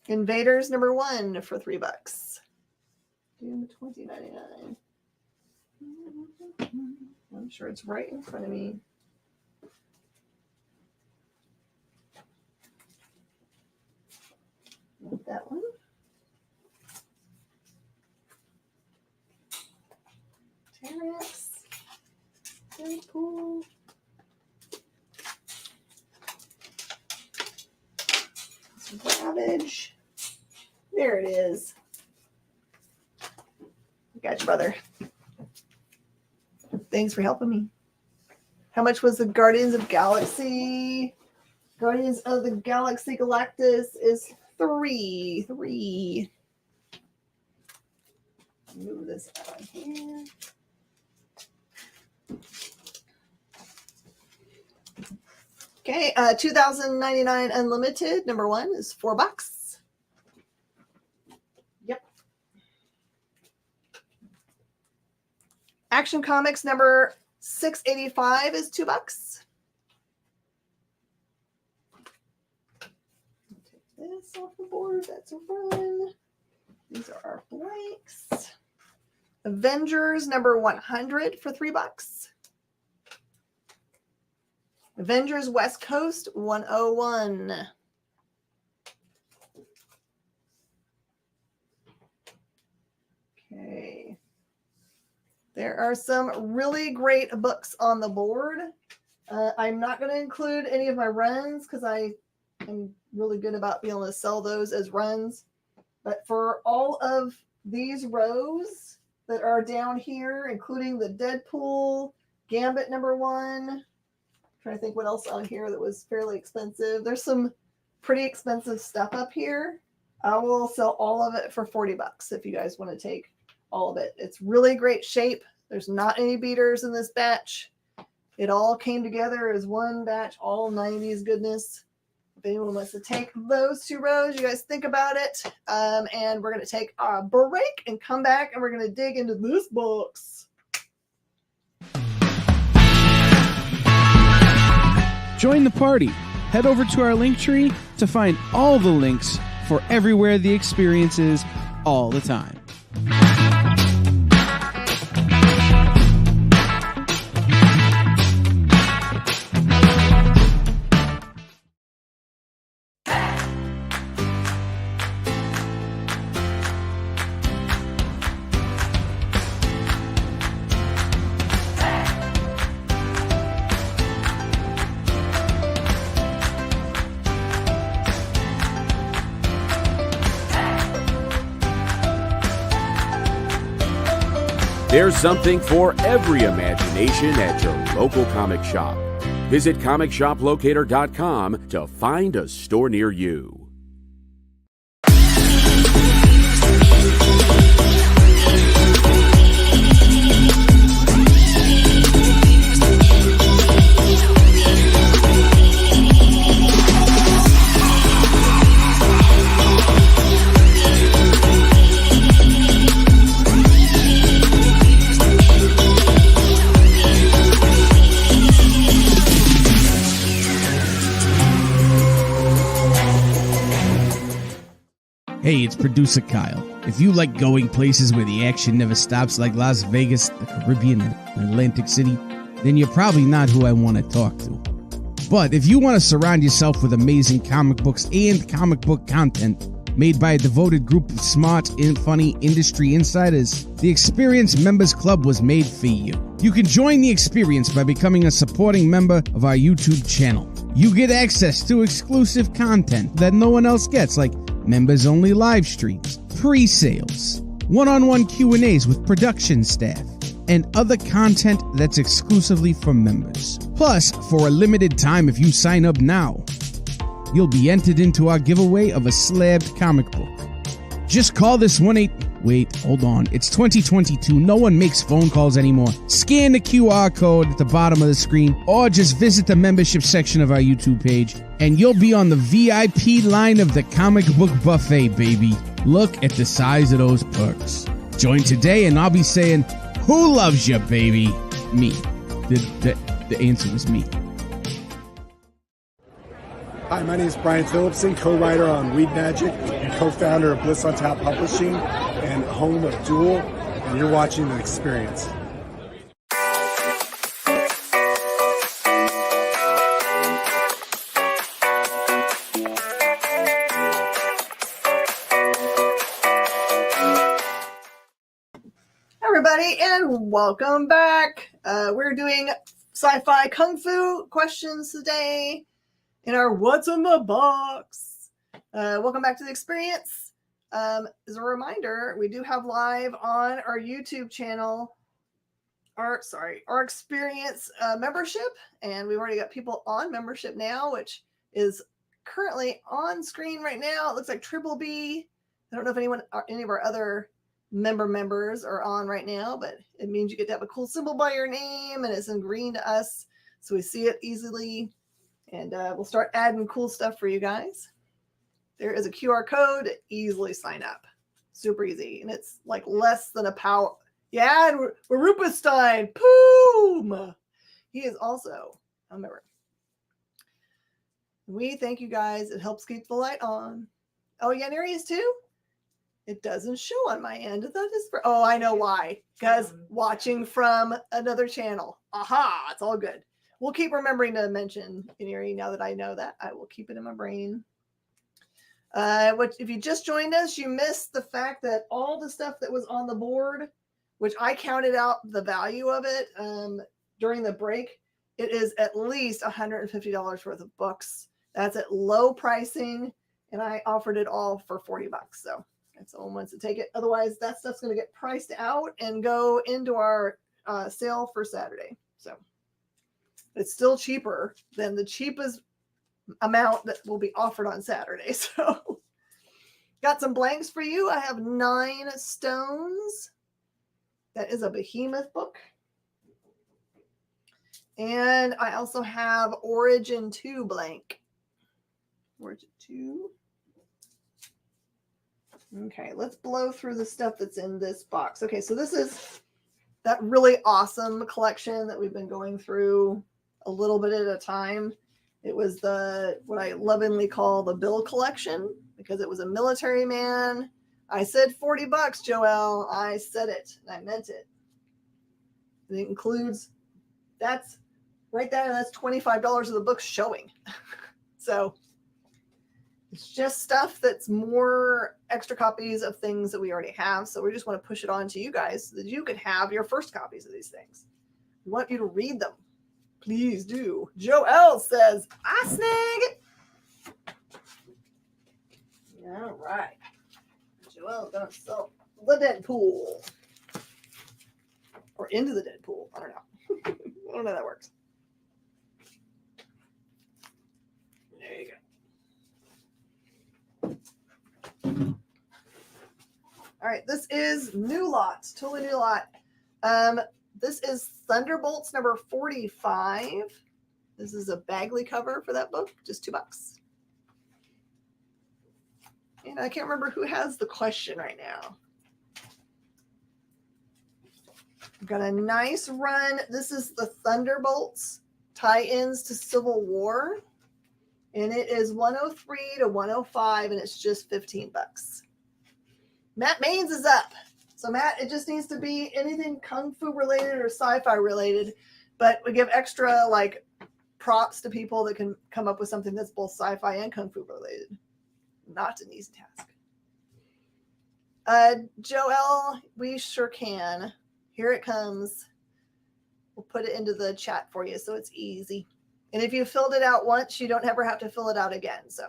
Invaders #1 for $3. Doom 2099. I'm sure it's right in front of me. Not that one. Terrence. Deadpool. Ravage. There it is. Gotcha, brother. Thanks for helping me. How much was the Guardians of Galaxy? Guardians of the Galaxy Galactus is $3. Move this out of here. Okay, 2099 Unlimited #1 is $4. Yep. Action Comics #685 is $2. Take this off the board. That's a run. These are our blanks. Avengers #100 for $3. Avengers West Coast 101. Okay. There are some really great books on the board. I'm not going to include any of my runs because I am really good about being able to sell those as runs. But for all of these rows that are down here, including the Deadpool, Gambit #1, trying to think what else on here that was fairly expensive. There's some pretty expensive stuff up here. I will sell all of it for $40 if you guys want to take all of it. It's really great shape. There's not any beaters in this batch. It all came together as one batch, all 90s goodness. If anyone wants to take those 2 rows, you guys think about it. And we're going to take a break and come back and we're going to dig into this box. Join the party. Head over to our link tree to find all the links for everywhere the experience is all the time. There's something for every imagination at your local comic shop. Visit comicshoplocator.com to find a store near you. Hey, it's producer Kyle. If you like going places where the action never stops like Las Vegas, the Caribbean, and Atlantic City, then you're probably not who I want to talk to. But if you want to surround yourself with amazing comic books and comic book content made by a devoted group of smart and funny industry insiders, the Experience Members Club was made for you. You can join the experience by becoming a supporting member of our YouTube channel. You get access to exclusive content that no one else gets, like members-only live streams, pre-sales, one-on-one Q&As with production staff, and other content that's exclusively for members. Plus, for a limited time, if you sign up now, you'll be entered into our giveaway of a slabbed comic book. Just call this 1-8... hold on. It's 2022. No one makes phone calls anymore. Scan the QR code at the bottom of the screen, or just visit the membership section of our YouTube page, and you'll be on the VIP line of the comic book buffet, baby. Look at the size of those perks. Join today, and I'll be saying, who loves you, baby? Me. The answer was me. Hi, my name is Brian Phillipson, co-writer on Weed Magic and co-founder of Bliss on Tap Publishing and home of Duel, and you're watching The Experience. Everybody, and welcome back. We're doing sci-fi kung fu questions today in our What's in the Box. Welcome back to The Experience. As a reminder, we do have live on our YouTube channel our Experience membership, and we've already got people on membership now, which is currently on screen right now. It looks like Triple B. I don't know if any of our other members are on right now, but it means you get to have a cool symbol by your name, and it's in green to us, so we see it easily. And we'll start adding cool stuff for you guys. There is a QR code to easily sign up. Super easy. And it's like less than a power. Yeah, and we're Rupenstein. Boom! He is also a member. We thank you guys. It helps keep the light on. Oh, yeah, Neri is too? It doesn't show on my end. That is for, oh, I know why. Because watching from another channel. Aha, it's all good. We'll keep remembering to mention Iniri now that I know that. I will keep it in my brain. If you just joined us, you missed the fact that all the stuff that was on the board, which I counted out the value of it during the break, it is at least $150 worth of books. That's at low pricing, and I offered it all for $40. So if someone wants to take it. Otherwise, that stuff's going to get priced out and go into our sale for Saturday. So it's still cheaper than the cheapest amount that will be offered on Saturday. So got some blanks for you. I have 9 stones. That is a behemoth book. And I also have Origin 2 blank. Origin 2. Okay, let's blow through the stuff that's in this box. Okay, so this is that really awesome collection that we've been going through a little bit at a time. It was what I lovingly call the Bill collection, because it was a military man. I said $40, Joelle. I said it, and I meant it. And it includes, that's right there, that's $25 of the book showing. So it's just stuff that's more extra copies of things that we already have. So we just want to push it on to you guys so that you can have your first copies of these things. We want you to read them. Please do. Joelle says, I snag it. All right. Joelle's going to sell the Deadpool. Or into the Deadpool. I don't know. I don't know how that works. There you go. All right. This is new lots. Totally new lot. This is Thunderbolts number 45. This is a Bagley cover for that book. Just $2. And I can't remember who has the question right now. I've got a nice run. This is the Thunderbolts tie-ins to Civil War. And it is 103 to 105, and it's just $15. Matt Maines is up. So Matt, it just needs to be anything kung fu related or sci-fi related, but we give extra like props to people that can come up with something that's both sci-fi and kung fu related. Not an easy task. Joel, we sure can. Here it comes. We'll put it into the chat for you so it's easy. And if you filled it out once, you don't ever have to fill it out again. So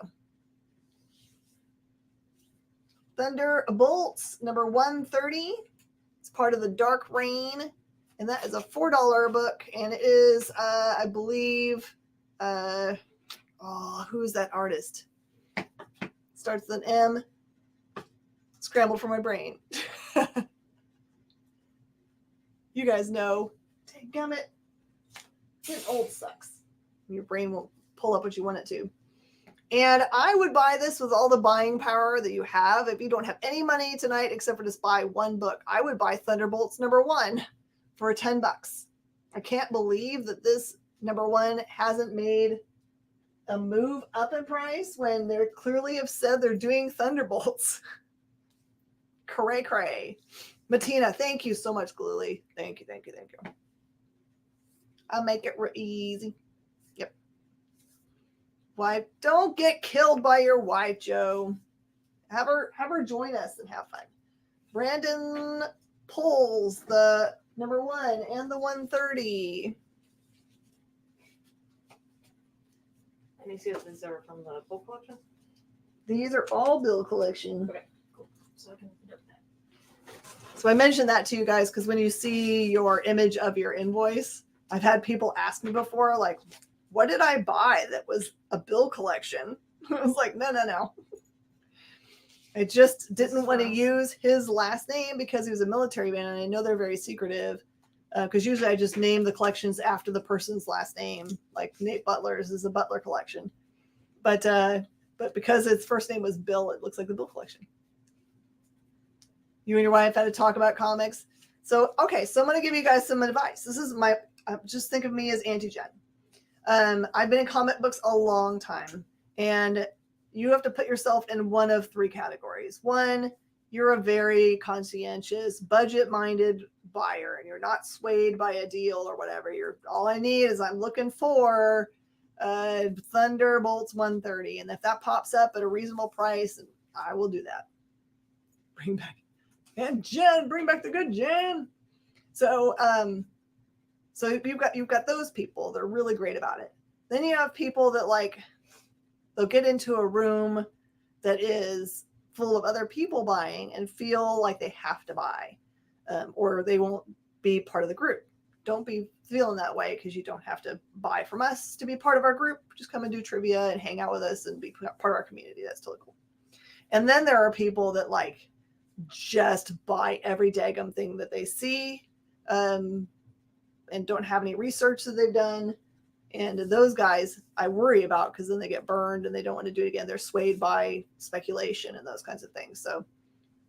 Thunderbolts number 130. It's part of the Dark Reign, and that is a $4 book, and it is I believe who's that artist? Starts with an M. Scrambled for my brain. You guys know. Dadgummit. Getting old sucks. Your brain won't pull up what you want it to. And I would buy this with all the buying power that you have. If you don't have any money tonight except for just buy one book, I would buy Thunderbolts number 1 for $10. I can't believe that this number 1 hasn't made a move up in price when they clearly have said they're doing Thunderbolts. Cray cray. Matina, thank you so much, Glooly. Thank you. I'll make it easy. Yep. Wife, don't get killed by your wife, Joe. Have her join us and have fun. Brandon pulls the number 1 and the 130. And you see that these are from the book collection? These are all bill collection. Okay, cool. So I can note that. So I mentioned that to you guys because when you see your image of your invoice, I've had people ask me before, like, what did I buy that was a bill collection? I was like, no. I just didn't want to use his last name because he was a military man, and I know they're very secretive because usually I just name the collections after the person's last name, like Nate Butler's is a Butler collection. But because its first name was Bill, it looks like the Bill collection. You and your wife had to talk about comics. So I'm going to give you guys some advice. This is just think of me as Auntie Jen. I've been in comic books a long time, and you have to put yourself in one of 3 categories. 1, you're a very conscientious, budget-minded buyer, and you're not swayed by a deal or whatever. All I need is I'm looking for Thunderbolts 130, and if that pops up at a reasonable price, I will do that. Bring back the good Jen. So you've got those people. They're really great about it. Then you have people that they'll get into a room that is full of other people buying and feel like they have to buy, or they won't be part of the group. Don't be feeling that way because you don't have to buy from us to be part of our group. Just come and do trivia and hang out with us and be part of our community. That's totally cool. And then there are people that just buy every daggum thing that they see, and don't have any research that they've done. And those guys I worry about because then they get burned and they don't want to do it again. They're swayed by speculation and those kinds of things. So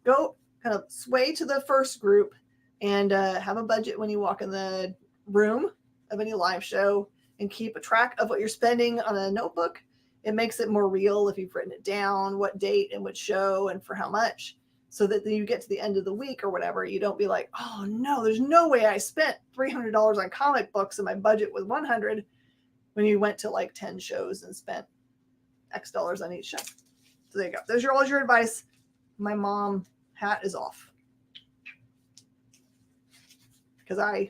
go kind of sway to the first group and have a budget when you walk in the room of any live show and keep a track of what you're spending on a notebook. It makes it more real if you've written it down, what date and what show and for how much, so that then you get to the end of the week or whatever, you don't be like, oh no, there's no way I spent $300 on comic books and my budget was $100 when you went to 10 shows and spent X dollars on each show. So there you go. There's all your advice. My mom hat is off. Because I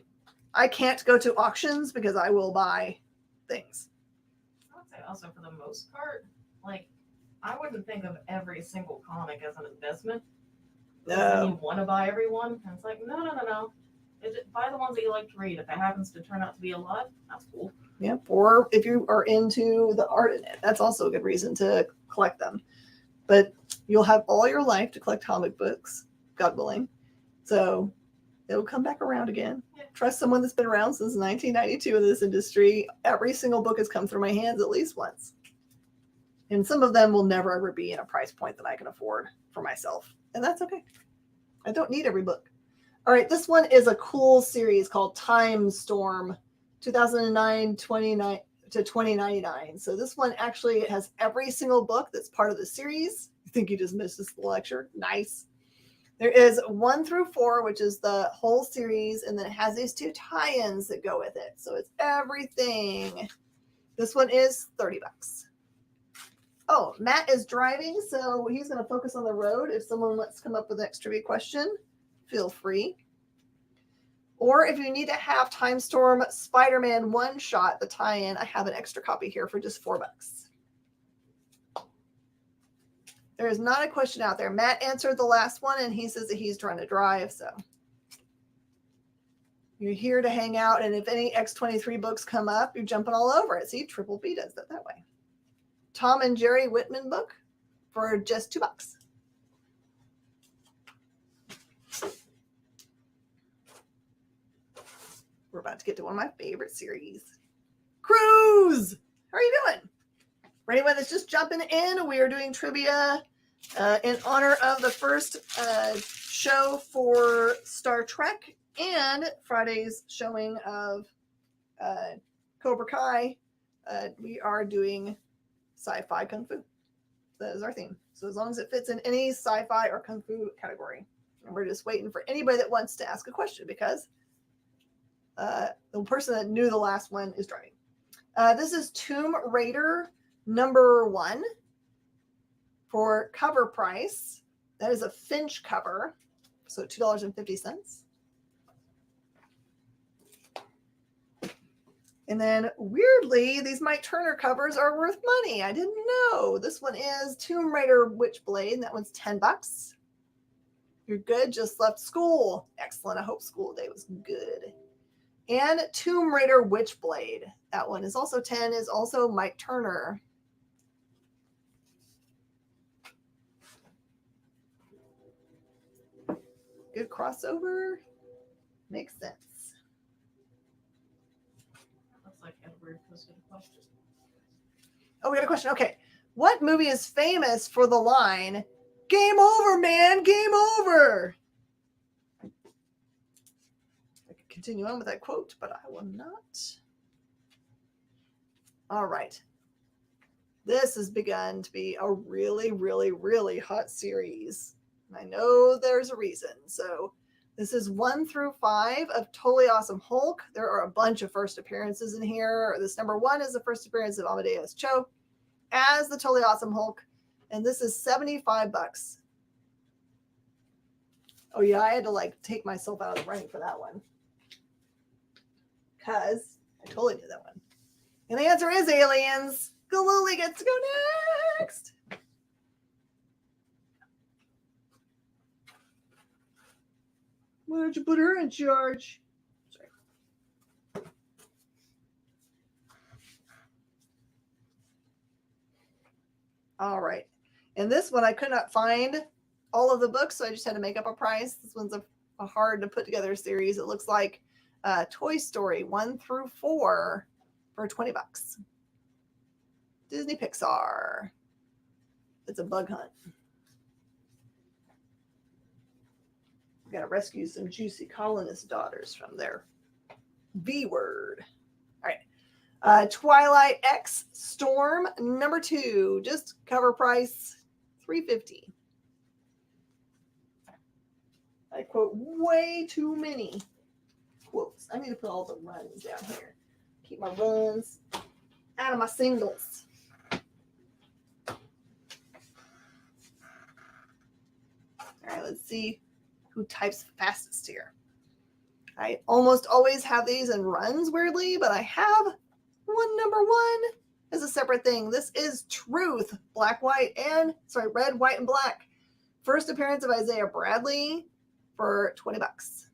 can't go to auctions because I will buy things. I would say also for the most part, I wouldn't think of every single comic as an investment. No. You want to buy everyone, and it's no. Buy the ones that you like to read. If it happens to turn out to be a lot, that's cool. Yep. Or if you are into the art in it, that's also a good reason to collect them. But you'll have all your life to collect comic books, God willing. So it'll come back around again. Yeah. Trust someone that's been around since 1992 in this industry. Every single book has come through my hands at least once. And some of them will never ever be in a price point that I can afford for myself. And that's okay. I don't need every book. All right, this one is a cool series called Time Storm, 2009 to 2099. So this one actually has every single book that's part of the series. I think you just missed this lecture. Nice. There is 1 through 4, which is the whole series, and then it has these 2 tie-ins that go with it. So it's everything. This one is $30. Oh, Matt is driving, so he's going to focus on the road. If someone wants to come up with an extra trivia question, feel free. Or if you need to have Time Storm Spider-Man one-shot, the tie-in, I have an extra copy here for just $4. There is not a question out there. Matt answered the last one, and he says that he's trying to drive, so you're here to hang out, and if any X23 books come up, you're jumping all over it. See, Triple B does that way. Tom and Jerry Whitman book for just $2. We're about to get to one of my favorite series. Cruise! How are you doing? For anyone that's just jumping in, we are doing trivia in honor of the first show for Star Trek and Friday's showing of Cobra Kai. We are doing sci-fi kung fu. That is our theme. So as long as it fits in any sci-fi or kung fu category. And we're just waiting for anybody that wants to ask a question because the person that knew the last one is driving. This is Tomb Raider #1 for cover price. That is a Finch cover, so $2.50. And then weirdly, these Mike Turner covers are worth money. I didn't know. This one is Tomb Raider Witchblade, and that one's $10. You're good, just left school. Excellent. I hope school day was good. And Tomb Raider Witchblade. That one is also 10, is also Mike Turner. Good crossover. Makes sense. Looks like Edward posted a question. Oh, we got a question. Okay. What movie is famous for the line, "Game over, man, game over"? I could continue on with that quote, but I will not. All right. This has begun to be a really, really, really hot series. And I know there's a reason. So this is 1 through 5 of Totally Awesome Hulk. There are a bunch of first appearances in here. This #1 is the first appearance of Amadeus Cho as the Totally Awesome Hulk. And this is $75. Oh yeah, I had to take myself out of the running for that one. Because I totally knew that one. And the answer is Aliens. Galooly gets to go next. Why don't you put her in charge? Sorry. All right. And this one, I could not find all of the books, so I just had to make up a price. This one's a hard to put together series. It looks like Toy Story 1 through 4 for $20. Disney Pixar. It's a bug hunt. Got to rescue some juicy colonist daughters from their B word. All right. Twilight X Storm #2. Just cover price $3.50. I quote way too many quotes. I need to put all the runs down here. Keep my runs out of my singles. All right, let's see who types fastest here. I almost always have these in runs, weirdly, but I have one #1 as a separate thing. This is Truth, red, white, and black. First appearance of Isaiah Bradley for $20.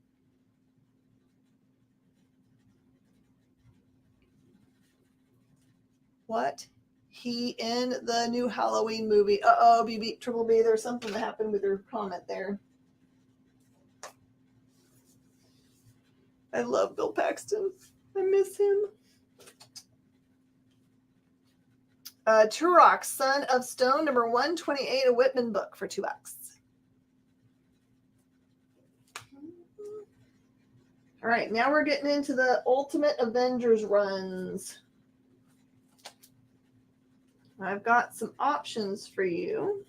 What? He in the new Halloween movie. Uh-oh, Triple B, there's something that happened with your comment there. I love Bill Paxton. I miss him. Turok, Son of Stone, #128, a Whitman book for $2. All right, now we're getting into the Ultimate Avengers runs. I've got some options for you.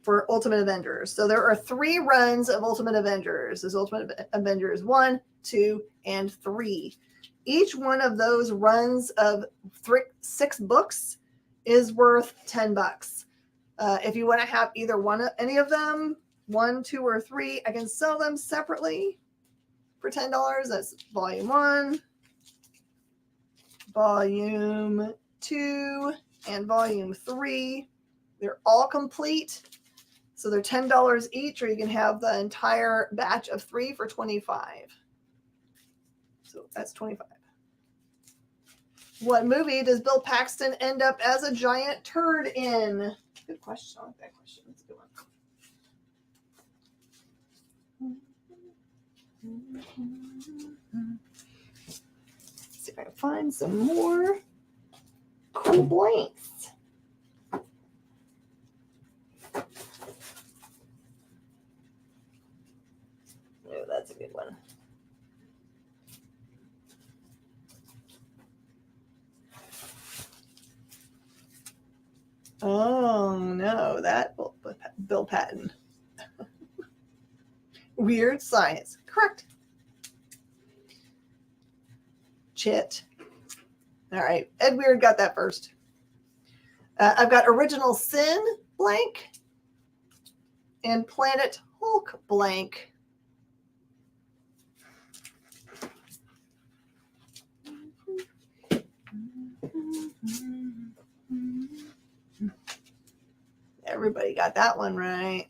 for Ultimate Avengers. So there are 3 runs of Ultimate Avengers. There's Ultimate Avengers 1, 2, and 3. Each one of those runs of 6 books is worth $10. If you want to have any of them, 1, 2, or 3, I can sell them separately for $10. That's volume 1, volume 2, and volume 3. They're all complete. So they're $10 each, or you can have the entire batch of 3 for $25. So that's $25. What movie does Bill Paxton end up as a giant turd in? Good question. I like that question. That's a good one. Let's see if I can find some more cool blanks. Oh, that's a good one. Oh, no, that Bill Patton. Weird Science. Correct. Chit. All right. Ed Weird got that first. I've got Original Sin blank and Planet Hulk blank. Everybody got that one right.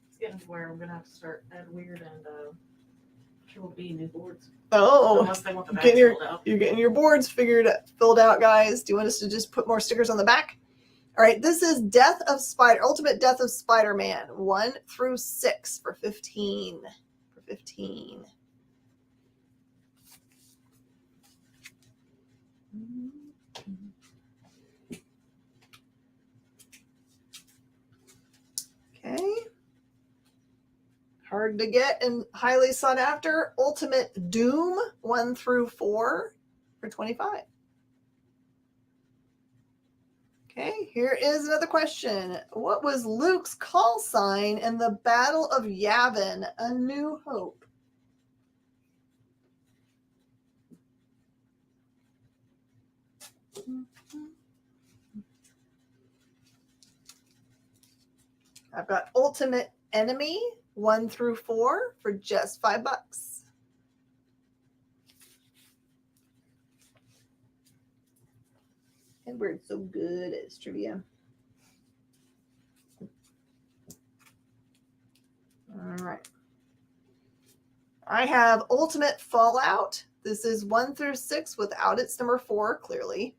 It's getting to where I'm gonna have to start Ed Weird and Triple B new boards. Oh, unless they want the bags filled out. You're getting your boards filled out, guys. Do you want us to just put more stickers on the back? All right, this is Ultimate Death of Spider-Man 1 through 6 for 15. For 15. Okay. Hard to get and highly sought after. Ultimate Doom 1 through 4 for 25. Okay, here is another question. What was Luke's call sign in the Battle of Yavin, A New Hope? I've got Ultimate Enemy 1 through 4 for just $5. And we're so good at trivia. All right. I have Ultimate Fallout. This is 1 through 6 without its number 4, clearly.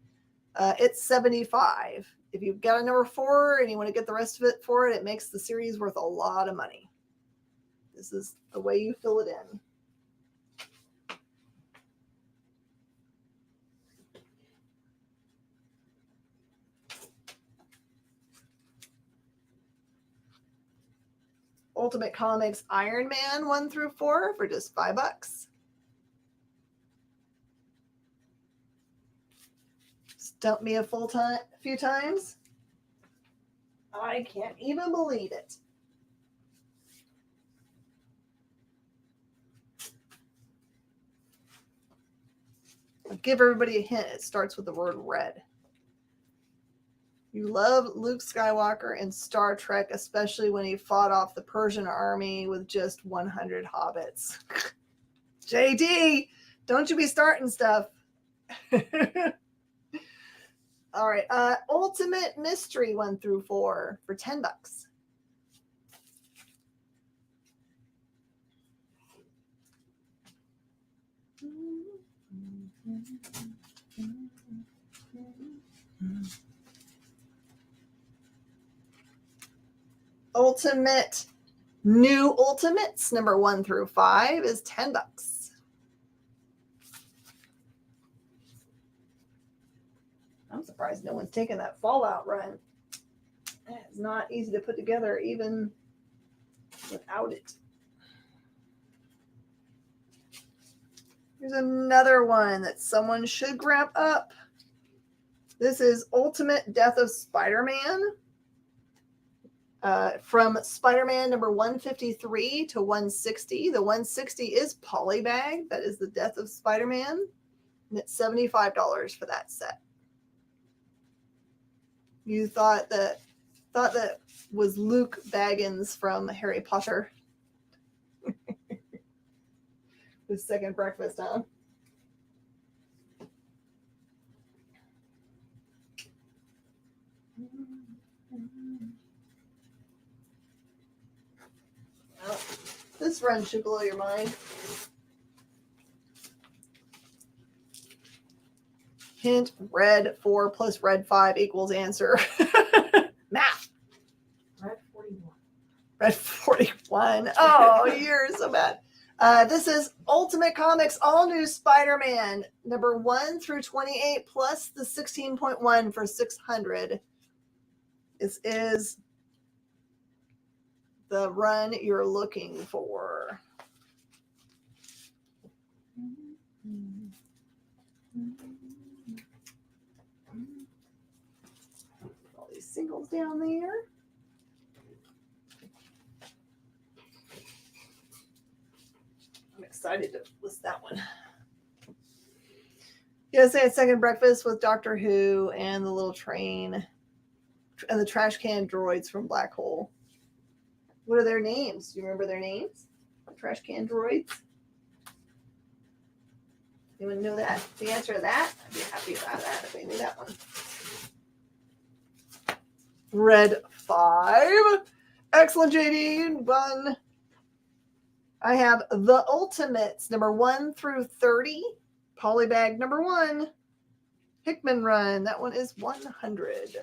It's 75. If you've got a number 4 and you want to get the rest of it for it, it makes the series worth a lot of money. This is the way you fill it in. Ultimate Comics Iron Man 1 through 4 for just $5. Stumped me a few times. I can't even believe it. I'll give everybody a hint. It starts with the word red. You love Luke Skywalker in Star Trek, especially when he fought off the Persian army with just 100 hobbits. JD, don't you be starting stuff. All right. Ultimate Mystery 1 through 4 for $10. Ultimate New Ultimates number 1 through 5 is $10. I'm surprised no one's taken that Fallout run. It's not easy to put together even without it. Here's another one that someone should grab up. This is Ultimate Death of Spider-Man. From Spider-Man number 153 to 160. The 160 is Polybag. That is the Death of Spider-Man. And it's $75 for that set. You thought that was Luke Baggins from Harry Potter. His second breakfast, huh? Oh, this run should blow your mind. Hint, red 4 plus red 5 equals answer. Math. Red 41. Red 41. Oh, you're so bad. This is Ultimate Comics All New Spider-Man, number 1 through 28, plus the 16.1 for $600. This is the run you're looking for. All these singles down there. I'm excited to list that one. USA had second breakfast with Doctor Who and the little train and the trash can droids from Black Hole. What are their names? Do you remember their names? The trash can droids? Anyone know that? The answer to that? I'd be happy about that if they knew that one. Red 5. Excellent, JD. 1. I have The Ultimates, number 1 through 30. Polybag number 1. Hickman run. That one is 100.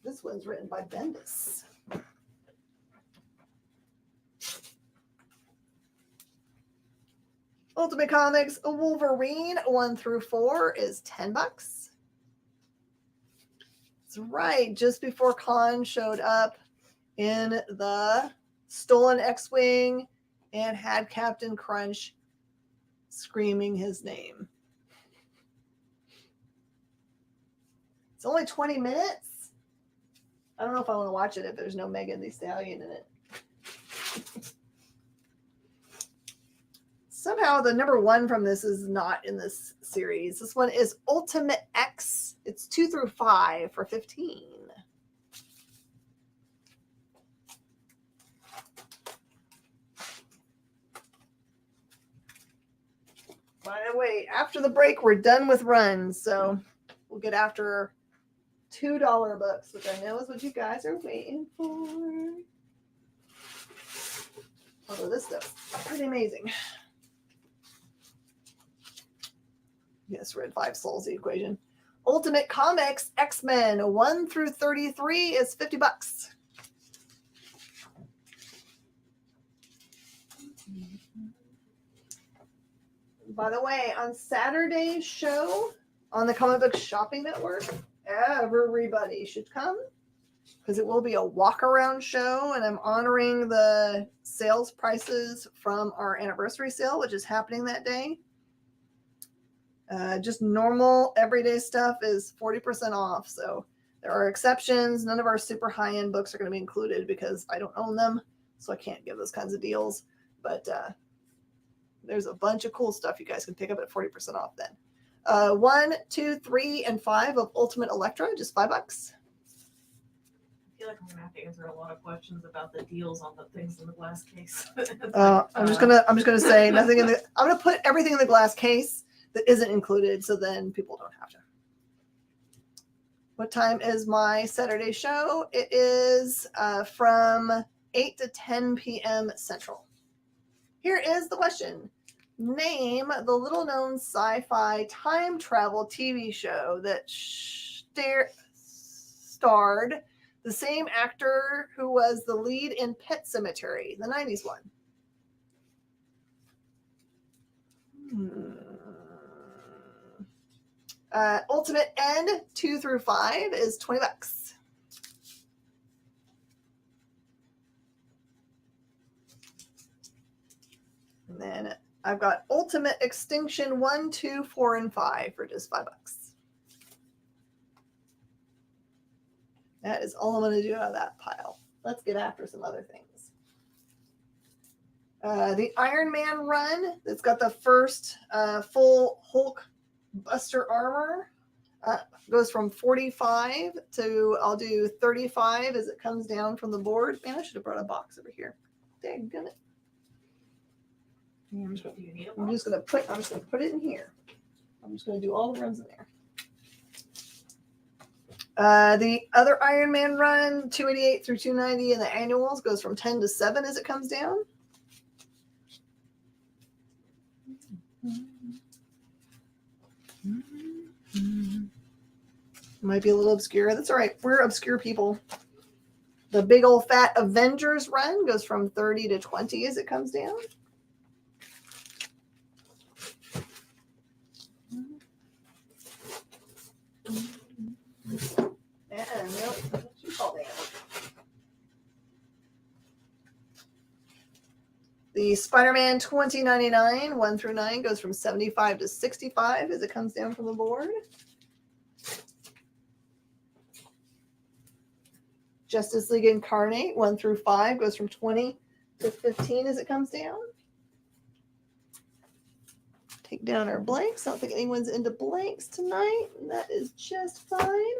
This one's written by Bendis. Ultimate Comics Wolverine 1 through 4 is $10. That's right. Just before Khan showed up in the stolen X-Wing and had Captain Crunch screaming his name. It's only 20 minutes. I don't know if I want to watch it if there's no Megan Thee Stallion in it. Somehow the number 1 from this is not in this series. This one is Ultimate X. It's 2 through 5 for $15. By the way, after the break, we're done with runs. So we'll get after $2 books, which I know is what you guys are waiting for. Although this stuff's pretty amazing. Yes, red 5 solves the equation. Ultimate Comics X-Men 1 through 33 is $50. By the way, on Saturday's show on the Comic Book Shopping Network, everybody should come because it will be a walk-around show, and I'm honoring the sales prices from our anniversary sale, which is happening that day. Just normal everyday stuff is 40% off. So there are exceptions. None of our super high-end books are going to be included because I don't own them, so I can't give those kinds of deals. But there's a bunch of cool stuff you guys can pick up at 40% off then. 1, 2, 3, and 5 of Ultimate Electra, just $5. I feel like I'm gonna have to answer a lot of questions about the deals on the things in the glass case. I'm just gonna say nothing in the. I'm gonna put everything in the glass case that isn't included, so then people don't have to. What time is my Saturday show? It is from 8 to 10 p.m. Central. Here is the question. Name the little-known sci-fi time travel TV show that starred the same actor who was the lead in Pet Sematary, the 90s one. Ultimate End 2 through 5 is $20. And then I've got Ultimate Extinction 1, 2, 4, and 5 for just $5. That is all I'm going to do out of that pile. Let's get after some other things. The Iron Man run that's got the first full Hulk Buster armor goes from 45 to I'll do 35 as it comes down from the board. Man, I should have brought a box over here. Dang it. I'm just gonna put it in here. I'm just gonna do all the runs in there. The other Iron Man run, 288 through 290 in the annuals, goes from 10 to 7 as it comes down. Might be a little obscure. That's all right. We're obscure people. The big old fat Avengers run goes from 30 to 20 as it comes down. And nope, what you call that? The Spider-Man 2099 1 through 9 goes from 75 to 65 as it comes down from the board. Justice League Incarnate 1 through 5 goes from 20 to 15 as it comes down. Take down our blanks. I don't think anyone's into blanks tonight. That is just fine.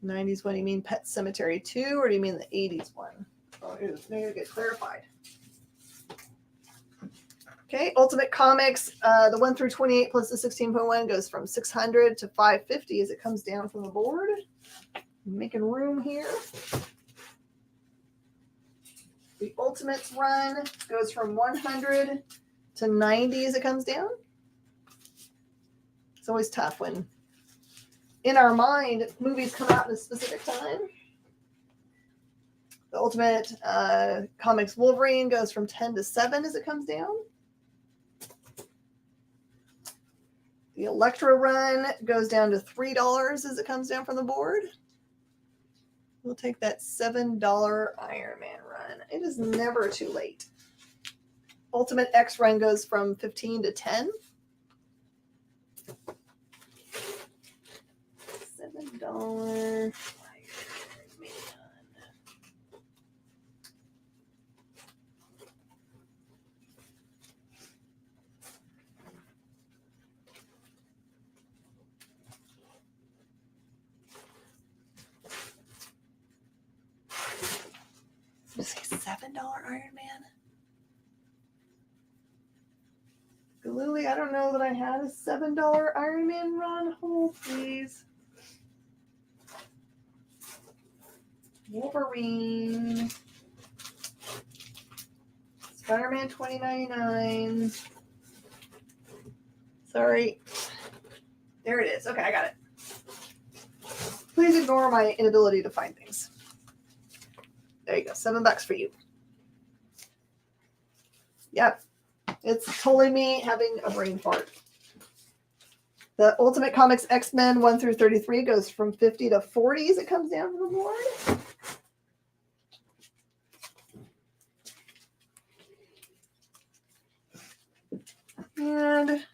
'90s one, you mean Pet Cemetery 2, or do you mean the '80s one? Oh, maybe it'll get clarified. Okay, Ultimate Comics, the 1 through 28 plus the 16.1 goes from 600 to 550 as it comes down from the board. Making room here. The Ultimates run goes from 100 to 90 as it comes down. It's always tough when in our mind movies come out at a specific time. The Ultimate Comics Wolverine goes from 10 to 7 as it comes down. The Elektra run goes down to $3 as it comes down from the board. We'll take that $7 Iron Man run. It is never too late. Ultimate X run goes from 15 to 10. $7 Iron Man. Say $7 Iron Man. Galooly, I don't know that I had a $7 Iron Man run. Hold, please. Wolverine. Spider-Man 2099. Sorry. There it is. Okay, I got it. Please ignore my inability to find things. There you go. $7 for you. Yep. It's totally me having a brain fart. The Ultimate Comics X-Men 1 through 33 goes from 50 to 40 as it comes down from the board. And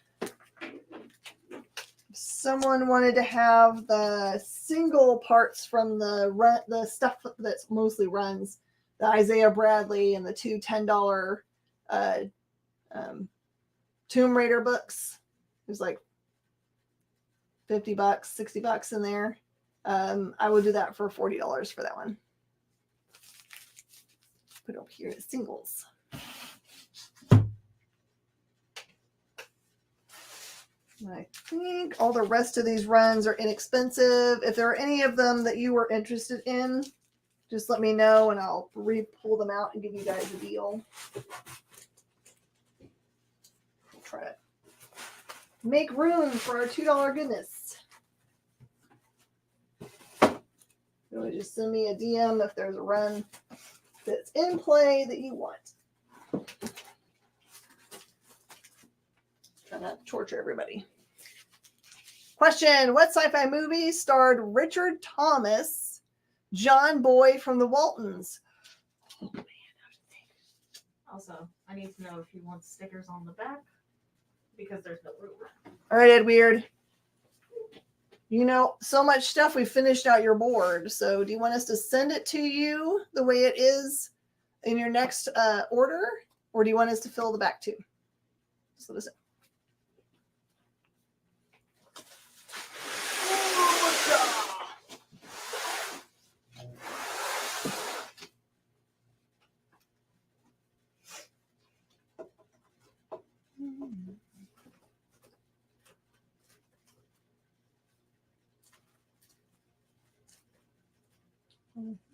someone wanted to have the single parts from the stuff that's mostly runs, the Isaiah Bradley and the two $10 Tomb Raider books. There's like $50, $60 in there. I would do that for $40 for that one. Put it over here as singles. I think all the rest of these runs are inexpensive. If there are any of them that you were interested in, just let me know and I'll re-pull them out and give you guys a deal. We'll try to make room for our $2 goodness. Really just send me a DM if there's a run that's in play that you want. Try not to torture everybody. Question: what sci-fi movie starred Richard Thomas John Boy from the Waltons. Also, I need to know if he wants stickers on the back because there's no room. All right, Ed Weird. You know, so much stuff. We finished out your board. So do you want us to send it to you the way it is in your next order? Or do you want us to fill the back too? Just let us know.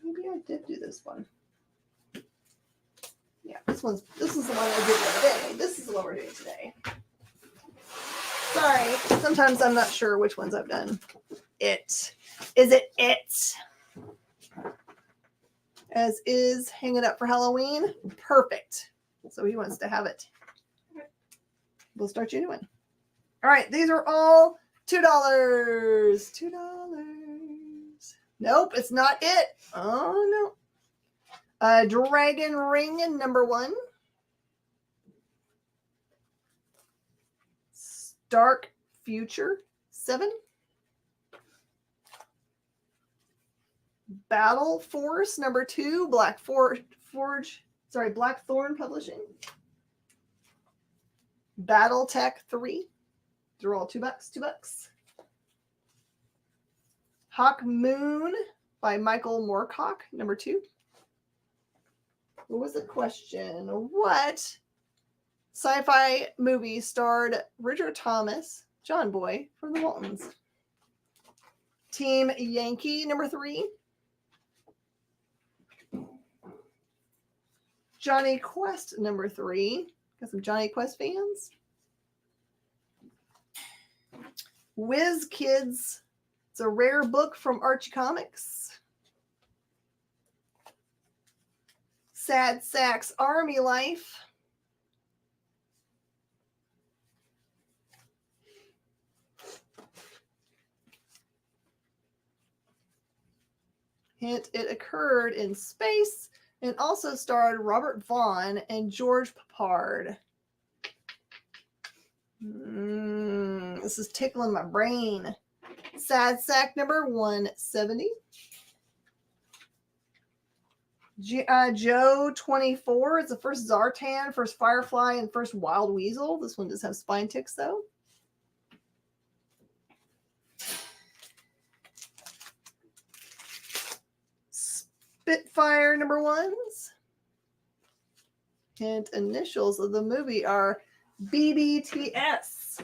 Maybe I did do this one. Yeah, this is the one I did the other day. This is the one we're doing today. Sorry, sometimes I'm not sure which ones I've done. Is it? As is hanging up for Halloween. Perfect. So he wants to have it. We'll start you a new one. All right, these are all $2. $2. Nope, it's not it. Oh, no. Dragon Ring number 1. Stark Future 7. Battle Force number 2. Blackthorn Publishing. Battle Tech 3. They're all $2. $2. Hawk Moon by Michael Moorcock, number 2. What was the question? What sci-fi movie starred Richard Thomas, John Boy from the Waltons? Team Yankee, number 3. Johnny Quest, number 3. Got some Johnny Quest fans. Whiz Kids. It's a rare book from Archie Comics. Sad Sacks Army Life. Hint, it occurred in space and also starred Robert Vaughn and George Peppard. This is tickling my brain. Sad Sack number 170. G.I. Joe 24. It's the first Zartan, first Firefly, and first Wild Weasel. This one does have spine ticks, though. Spitfire number 1s. Hint, initials of the movie are BBTS.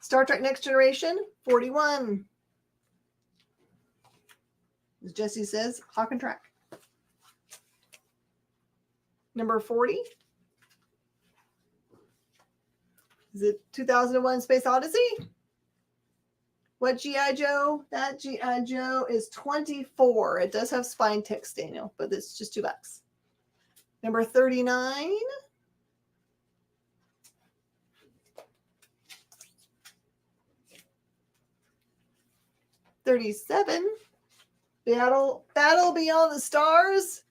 Star Trek Next Generation 41. As Jesse says, Hawk and Track. Number 40. Is it 2001 Space Odyssey? What G.I. Joe? That G.I. Joe is 24. It does have spine ticks, Daniel, but it's just $2. Number 39. 37. Battle Beyond the Stars.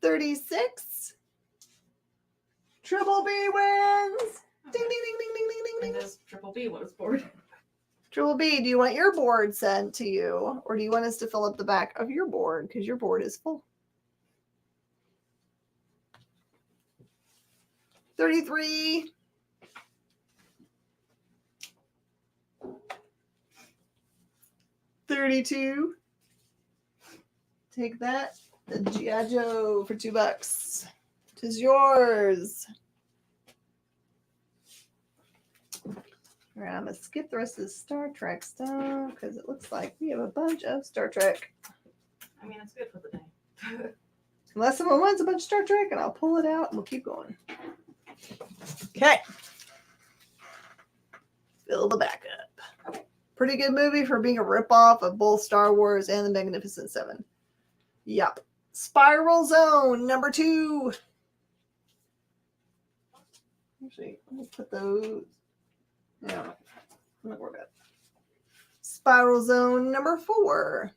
36. Triple B wins. Ding, ding, ding, ding, ding, ding, ding, ding. Triple B was board. Triple B, do you want your board sent to you? Or do you want us to fill up the back of your board? Because your board is full. 33. 32. Take that. The G.I. Joe for $2. Tis yours. All right, I'm going to skip the rest of the Star Trek stuff because it looks like we have a bunch of Star Trek. I mean, it's good for the day. Unless someone wants a bunch of Star Trek, and I'll pull it out and we'll keep going. Okay. Fill the back up. Pretty good movie for being a ripoff of both Star Wars and the Magnificent Seven. Yup. Spiral Zone, number 2. Actually, let me put those. Yeah, I'm not worried about it. Spiral Zone number 4.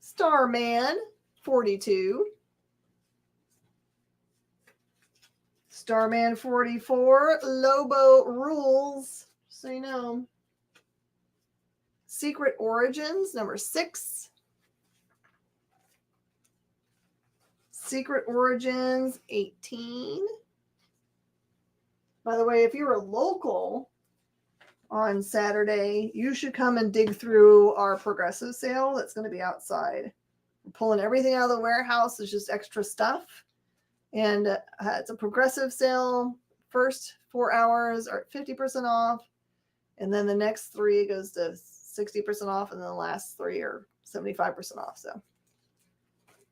Starman 42. Starman 44. Lobo Rules. So you know. Secret Origins number 6. Secret Origins 18. By the way, if you're a local on Saturday, you should come and dig through our progressive sale that's going to be outside. We're pulling everything out of the warehouse. It's just extra stuff. And it's a progressive sale. First 4 hours are 50% off. And then the next 3 goes to 60% off. And then the last 3 are 75% off. So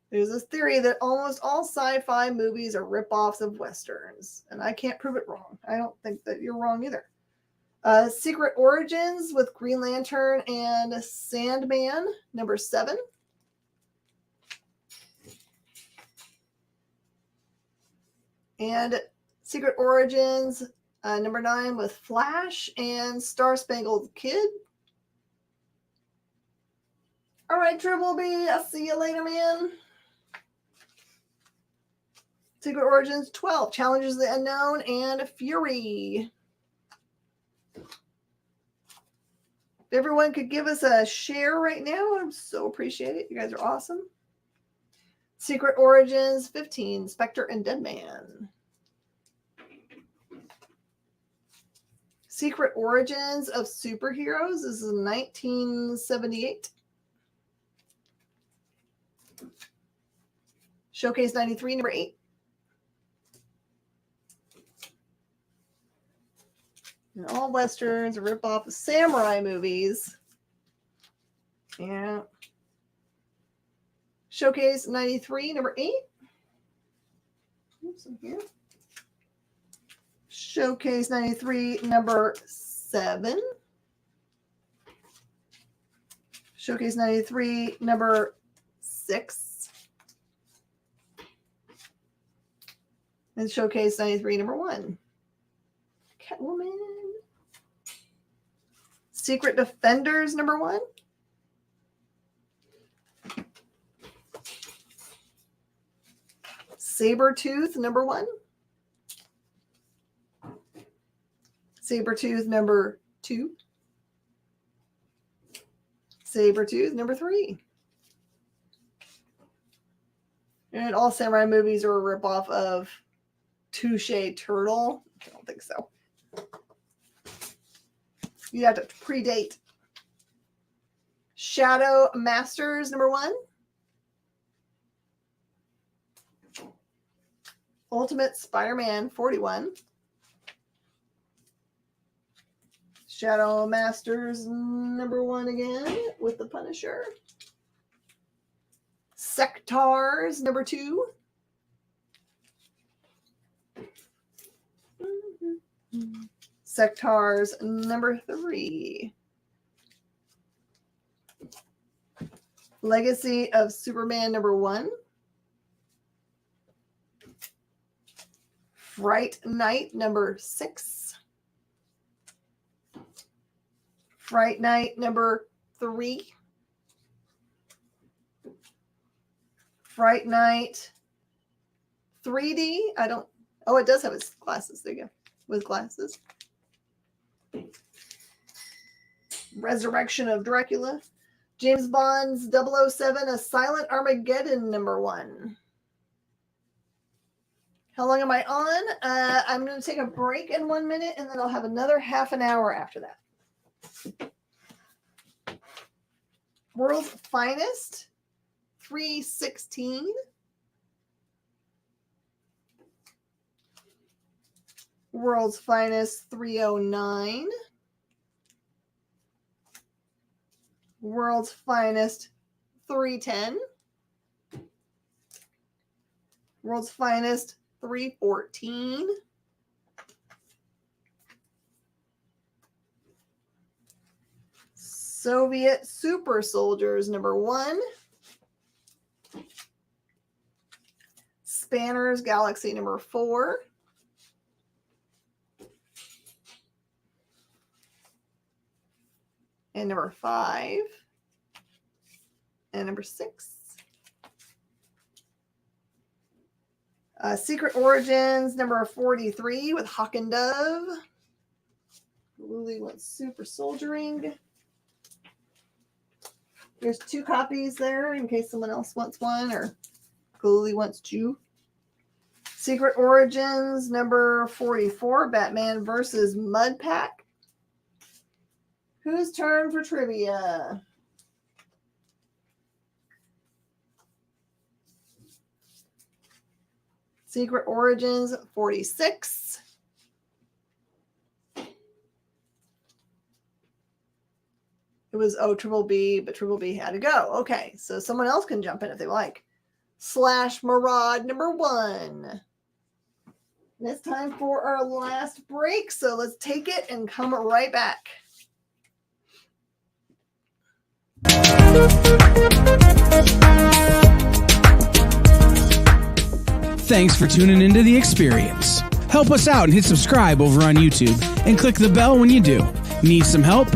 there's this theory that almost all sci-fi movies are rip-offs of Westerns. And I can't prove it wrong. I don't think that you're wrong either. Secret Origins with Green Lantern and Sandman, number 7. And Secret Origins, number 9 with Flash and Star Spangled Kid. All right, Triple B, I'll see you later, man. Secret Origins 12, Challenges of the Unknown and Fury. If everyone could give us a share right now, I'd so appreciate it. You guys are awesome. Secret Origins 15, Spectre and Deadman. Secret Origins of Superheroes. This is 1978. Showcase 93, number 8. And all Westerns, a rip-off of samurai movies. Yeah. Showcase 93, number 8. Oops, I'm here. Showcase 93, number 7. Showcase 93, number 6. And Showcase 93, number 1. Catwoman. Secret Defenders, number 1. Sabretooth, number 1. Sabretooth, number 2. Sabretooth, number 3. And all samurai movies are a ripoff of Touche Turtle. I don't think so. You have to predate. Shadow Masters, number 1. Ultimate Spider-Man 41. Shadow Masters number 1 again with the Punisher. Sectars number 2. Sectars number 3. Legacy of Superman number 1. Fright Night number 6. Fright Night number 3. Fright Night 3D. Oh, it does have its glasses. There you go. With glasses. Resurrection of Dracula. James Bond's 007, A Silent Armageddon number 1. How long am I on? I'm going to take a break in 1 minute, and then I'll have another half an hour after that. World's Finest, 316. World's Finest, 309. World's Finest, 310. World's Finest, 314. Soviet Super Soldiers number 1. Spanners Galaxy number 4. And number 5. And number 6. Secret Origins number 43 with Hawk and Dove. Lily went super soldiering. There's 2 copies there in case someone else wants one or Lily wants 2. Secret Origins number 44, Batman versus Mud Pack. Whose turn for trivia? Secret Origins 46. It was Triple B, but Triple B had to go. Okay, so someone else can jump in if they like. Slash Maraud number 1. And it's time for our last break, so let's take it and come right back. Thanks for tuning into The Experience. Help us out and hit subscribe over on YouTube and click the bell when you do. Need some help?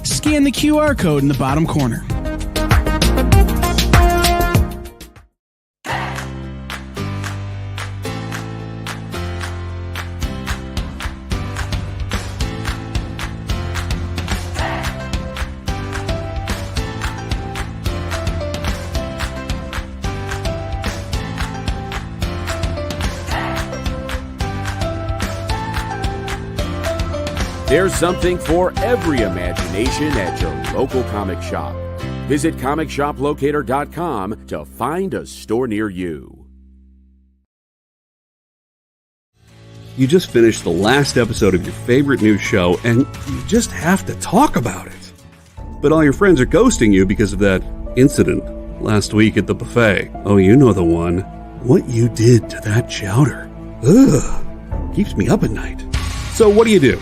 Scan the QR code in the bottom corner. There's something for every imagination at your local comic shop. Visit ComicShopLocator.com to find a store near you. You just finished the last episode of your favorite news show, and you just have to talk about it. But all your friends are ghosting you because of that incident last week at the buffet. Oh, you know the one. What you did to that chowder. Ugh. Keeps me up at night. So what do?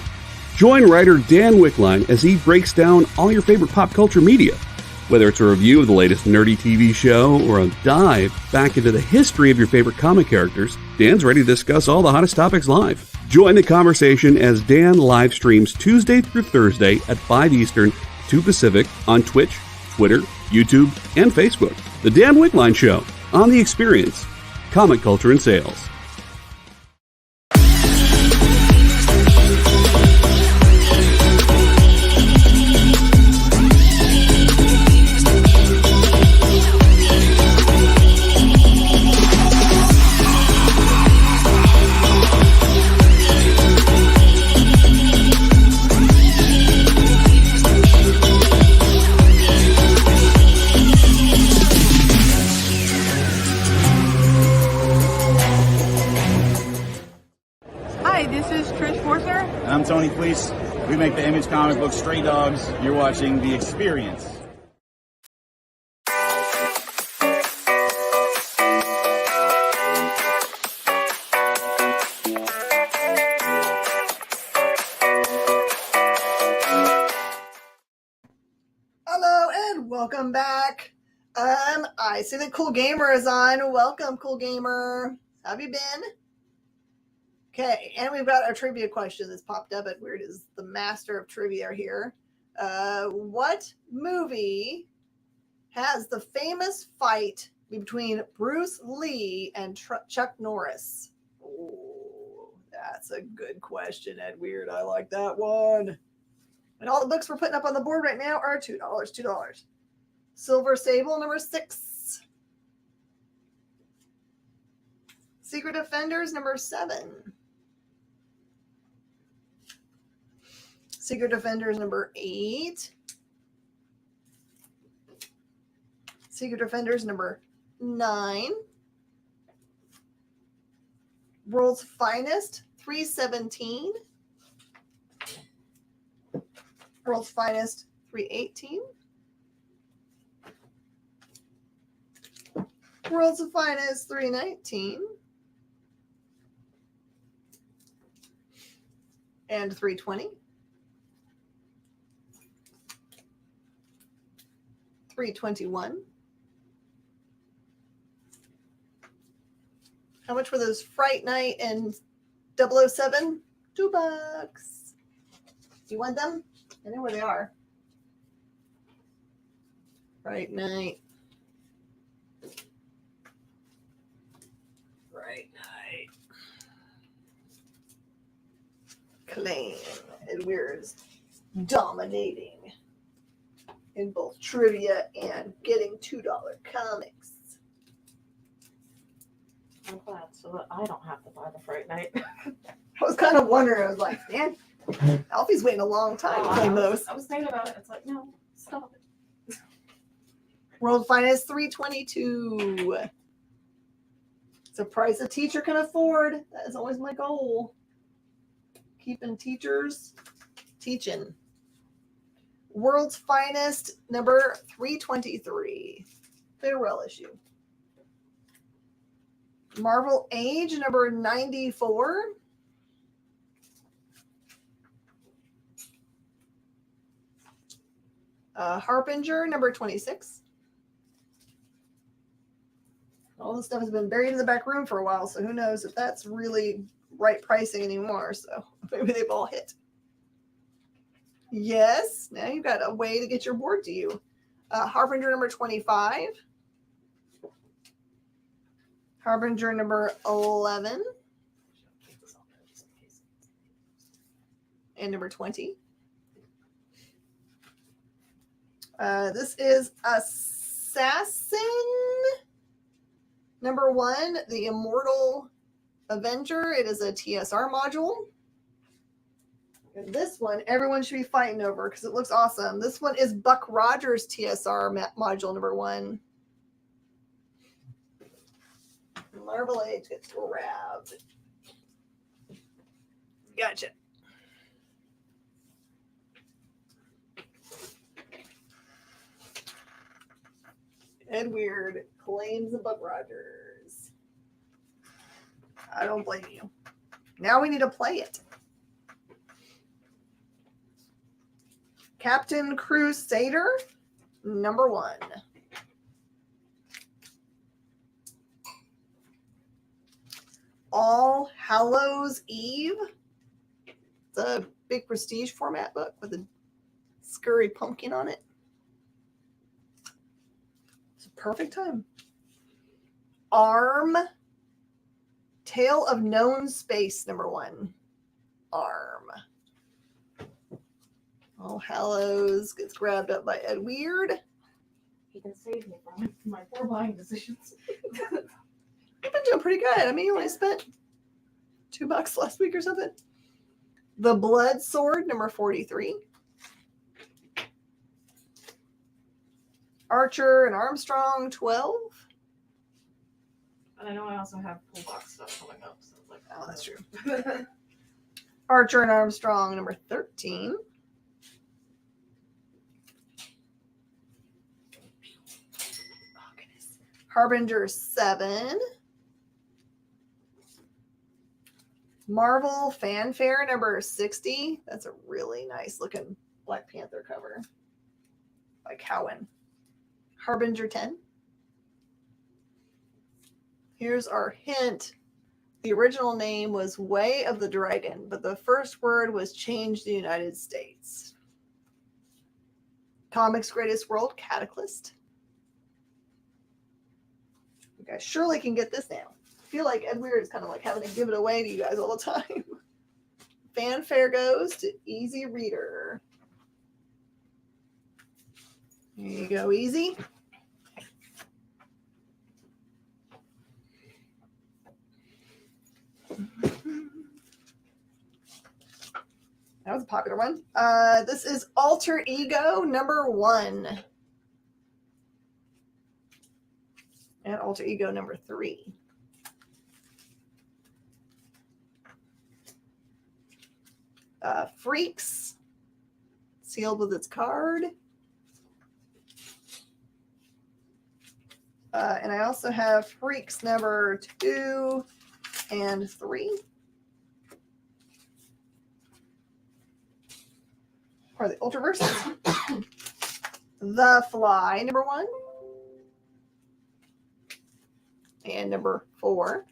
Join writer Dan Wickline as he breaks down all your favorite pop culture media. Whether it's a review of the latest nerdy TV show or a dive back into the history of your favorite comic characters, Dan's ready to discuss all the hottest topics live. Join the conversation as Dan live streams Tuesday through Thursday at 5 Eastern, 2 Pacific on Twitch, Twitter, YouTube, and Facebook. The Dan Wickline Show on The Experience, comic culture and sales. I'm Tony Fleece. We make the Image comic book Stray Dogs. You're watching The Experience. Hello and welcome back. I see that Cool Gamer is on. Welcome, Cool Gamer. How have you been? Okay, and we've got our trivia question that's popped up at Weird is the master of trivia here. What movie has the famous fight between Bruce Lee and Chuck Norris? Oh, that's a good question, Ed Weird. I like that one. And all the books we're putting up on the board right now are $2. $2. Silver Sable number 6. Secret Defenders number 7. Secret Defenders number 8. Secret Defenders number 9. World's Finest 317. World's Finest 318. World's Finest 319. And 320. 321. How much were those Fright Night and 007? $2. You want them? I know where they are. Fright Night. Fright Night. Claim. And we're dominating in both trivia and getting $2 comics. I'm glad so that I don't have to buy the Fright Night. I was kind of wondering. I was like, man, Alfie's waiting a long time to claim those. I was thinking about it. It's like, no, stop it. World Finest 322. It's a price a teacher can afford. That is always my goal. Keeping teachers teaching. World's Finest number 323. Farewell issue. Marvel Age number 94. Harbinger number 26. All this stuff has been buried in the back room for a while, so who knows if that's really right pricing anymore. So maybe they've all hit. Yes, now you've got a way to get your board to you. Harbinger number 25. Harbinger number 11. And number 20. This is Assassin number 1, the Immortal Avenger. It is a TSR module. And this one, everyone should be fighting over because it looks awesome. This one is Buck Rogers TSR module number 1. Marvel Age gets grabbed. Gotcha. Ed Weird claims the Buck Rogers. I don't blame you. Now we need to play it. Captain Crusader, number 1. All Hallows Eve. It's a big prestige format book with a scurry pumpkin on it. It's a perfect time. Arm. Tale of Known Space, number 1. Arm. All Hallows gets grabbed up by Ed Weird. He can save me from my poor buying decisions. You've been doing pretty good. I mean, you only spent $2 last week or something. The Blood Sword, number 43. Archer and Armstrong, 12. And I know I also have full box stuff coming up. So it's like, oh, that's true. Archer and Armstrong, number 13. Oh, goodness. Harbinger, 7. Marvel Fanfare, number 60. That's a really nice looking Black Panther cover by Cowan. Harbinger, 10. Here's our hint. The original name was Way of the Dragon, but the first word was changed to the United States. Comics Greatest World, Cataclysm. You guys surely can get this now. I feel like Ed Weird is kind of like having to give it away to you guys all the time. Fanfare goes to Easy Reader. There you go, Easy. That was a popular one. This is Alter Ego, number 1. And Alter Ego, number 3. Freaks, sealed with its card. And I also have Freaks number 2 and 3. Or the Ultraverse. The Fly, number 1. And number 4.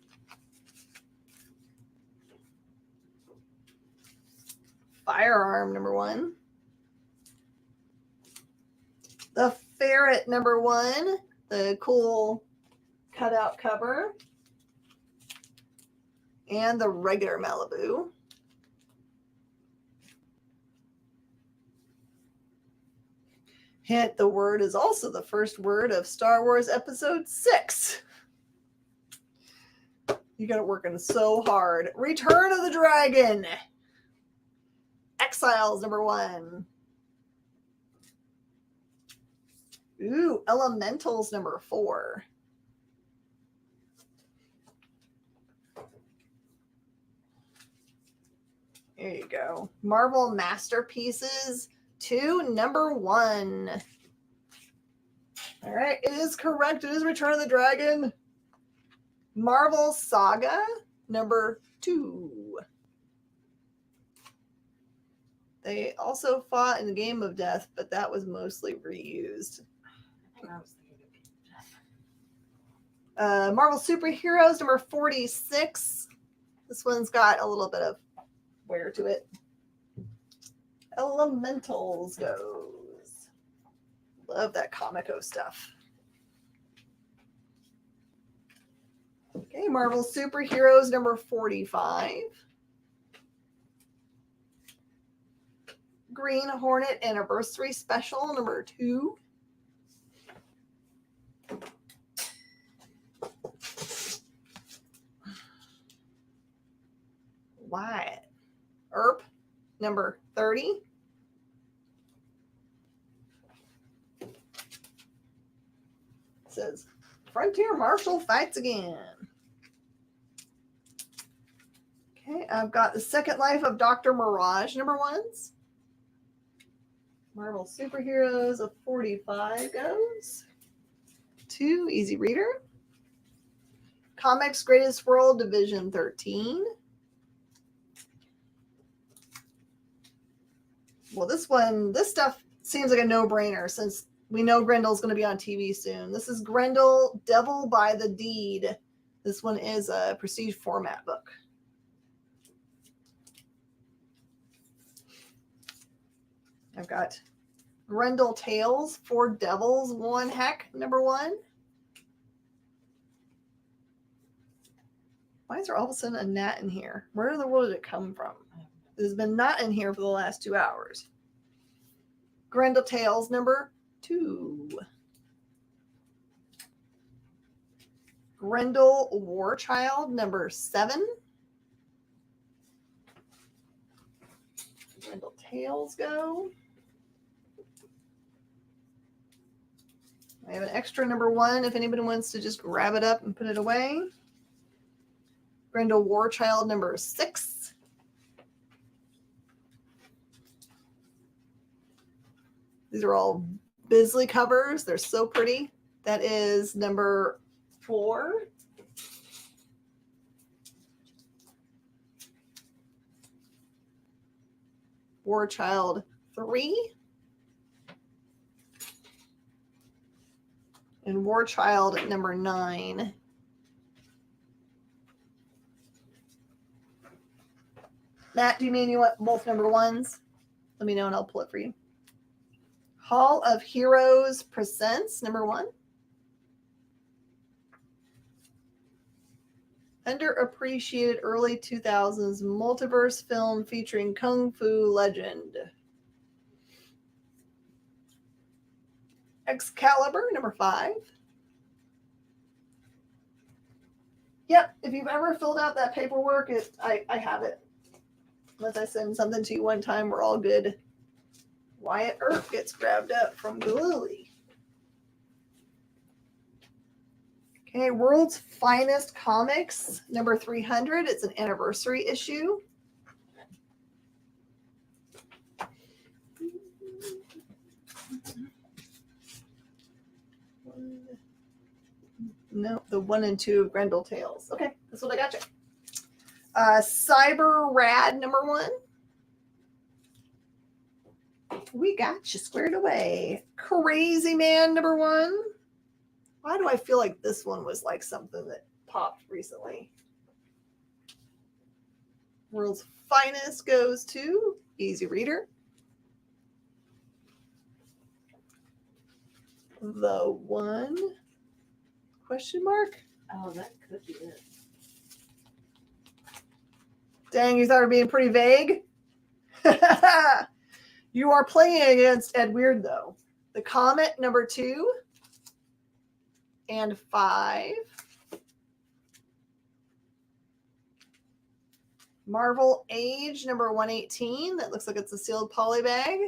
Firearm number 1. The Ferret number 1. The cool cutout cover. And the regular Malibu. Hint, the word is also the first word of Star Wars Episode 6. You got it working so hard. Return of the Dragon. Exiles number 1. Ooh, Elementals number 4. There you go. Marvel Masterpieces 2, number 1. All right, it is correct. It is Return of the Dragon. Marvel Saga number 2. They also fought in the Game of Death, but that was mostly reused. Marvel Superheroes number 46. This one's got a little bit of wear to it. Elementals goes. Love that Comico stuff. Okay, Marvel Superheroes number 45. Green Hornet Anniversary Special number 2. Wyatt Earp number 30. It says Frontier Marshal fights again. Okay, I've got the Second Life of Dr. Mirage number 1s. Marvel Superheroes of 45 goes. 2, easy reader. Comics Greatest World Division 13. Well, this stuff seems like a no-brainer since we know Grendel's going to be on TV soon. This is Grendel, Devil by the Deed. This one is a prestige format book. I've got Grendel Tales, 4 Devils, 1 Heck, number 1. Why is there all of a sudden a gnat in here? Where in the world did it come from? There's been not in here for the last 2 hours. Grendel Tales number 2. Grendel Warchild number 7. Grendel Tales go. I have an extra number 1 if anybody wants to just grab it up and put it away. Grendel Warchild number 6. These are all Bisley covers. They're so pretty. That is number 4. Warchild 3. And Warchild number 9. Matt, do you mean you want both number 1s? Let me know and I'll pull it for you. Hall of Heroes Presents number 1. Underappreciated early 2000s multiverse film featuring Kung Fu legend. Excalibur number 5. Yep, if you've ever filled out that paperwork, I have it. Unless I send something to you one time, we're all good. Wyatt Earp gets grabbed up from Galooly. Okay, World's Finest Comics, number 300. It's an anniversary issue. No, the 1 and 2 of Grendel Tales. Okay, that's what I got you. Cyber Rad number 1. We got you squared away. Crazy Man number 1. Why do I feel like this one was like something that popped recently? World's Finest goes to Easy reader. The one question mark? Oh, that could be it. Dang, you thought we were being pretty vague? You are playing against Ed Weird, though. The Comet, number 2 and 5. Marvel Age, number 118. That looks like it's a sealed poly bag.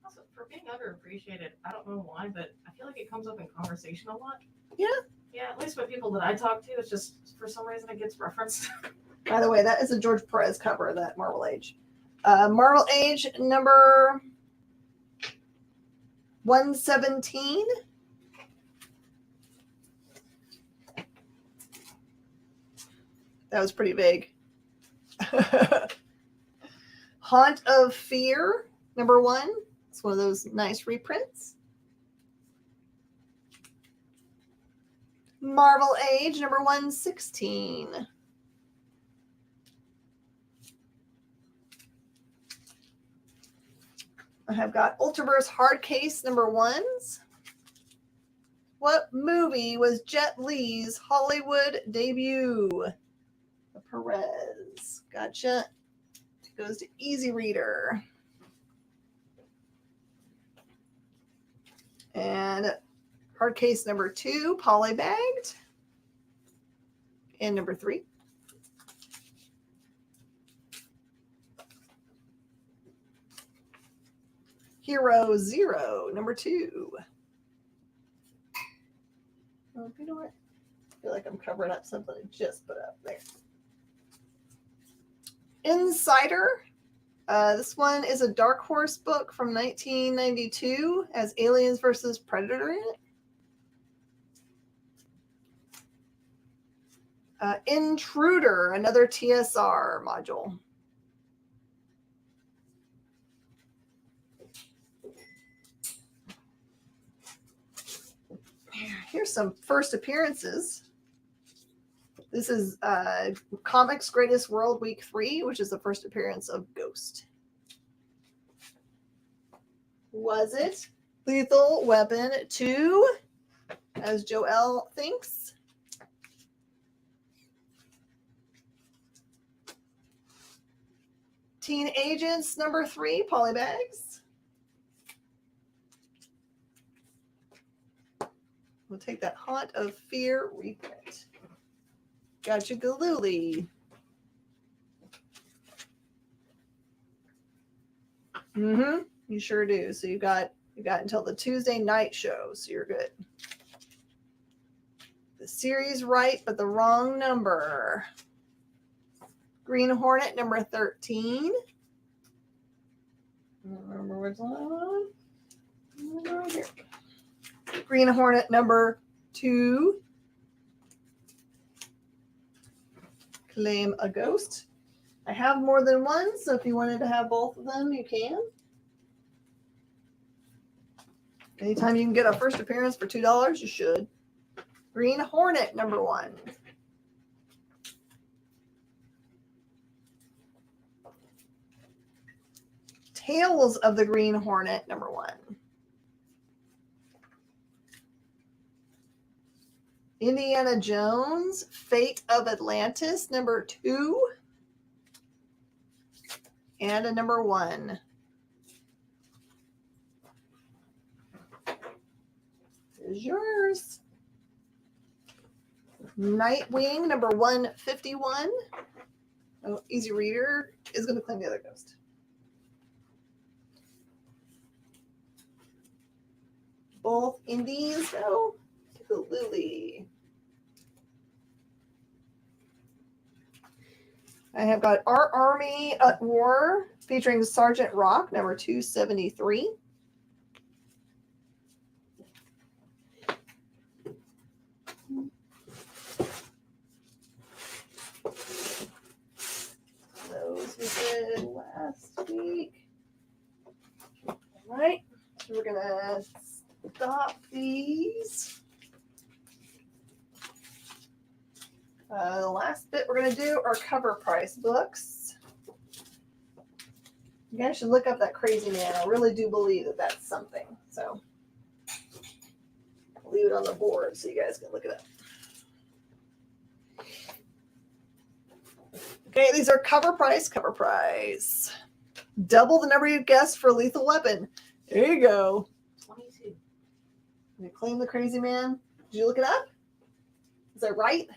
Also, for being underappreciated, I don't know why, but I feel like it comes up in conversation a lot. Yeah. Yeah, at least with people that I talk to, it's just for some reason it gets referenced. By the way, that is a George Perez cover of that Marvel Age. Marvel Age, number 117. That was pretty vague. Haunt of Fear, number 1. It's one of those nice reprints. Marvel Age, number 116. I have got Ultraverse hard case number 1s. What movie was Jet Li's Hollywood debut? The Perez. Gotcha. It goes to Easy Reader. And hard case number 2, polybagged. And number 3. Hero Zero, number 2. Oh, you know what? I feel like I'm covering up something I just put up there. Insider. This one is a Dark Horse book from 1992, has Aliens versus Predator in it. Intruder, another TSR module. Here's some first appearances. This is Comics Greatest World Week 3, which is the first appearance of Ghost. Was it Lethal Weapon 2, as Joelle thinks? Teen Agents number 3, polybags. We'll take that Haunt of Fear reprint. Gotcha, Galooly. You sure do. So you got until the Tuesday night show, so you're good. The series right, but the wrong number. Green Hornet number 13. I don't remember which one. Right here. Green Hornet number 2. Claim a Ghost. I have more than one, so if you wanted to have both of them, you can. Anytime you can get a first appearance for $2, you should. Green Hornet number 1. Tales of the Green Hornet number 1. Indiana Jones, Fate of Atlantis, number 2. And a number 1. Here's yours. Nightwing, number 151. Oh, Easy Reader is going to claim the other Ghost. Both indies, though. Lily. I have got Our Army at War featuring Sergeant Rock, number 273. Those we did last week. All right, so we're gonna stop these. The last bit we're going to do are cover price books. You guys should look up that crazy man. I really do believe that that's something. So I'll leave it on the board so you guys can look it up. Okay, these are cover price, cover price. Double the number you guessed for Lethal Weapon. There you go. 22. You claim the crazy man. Did you look it up? Is that right?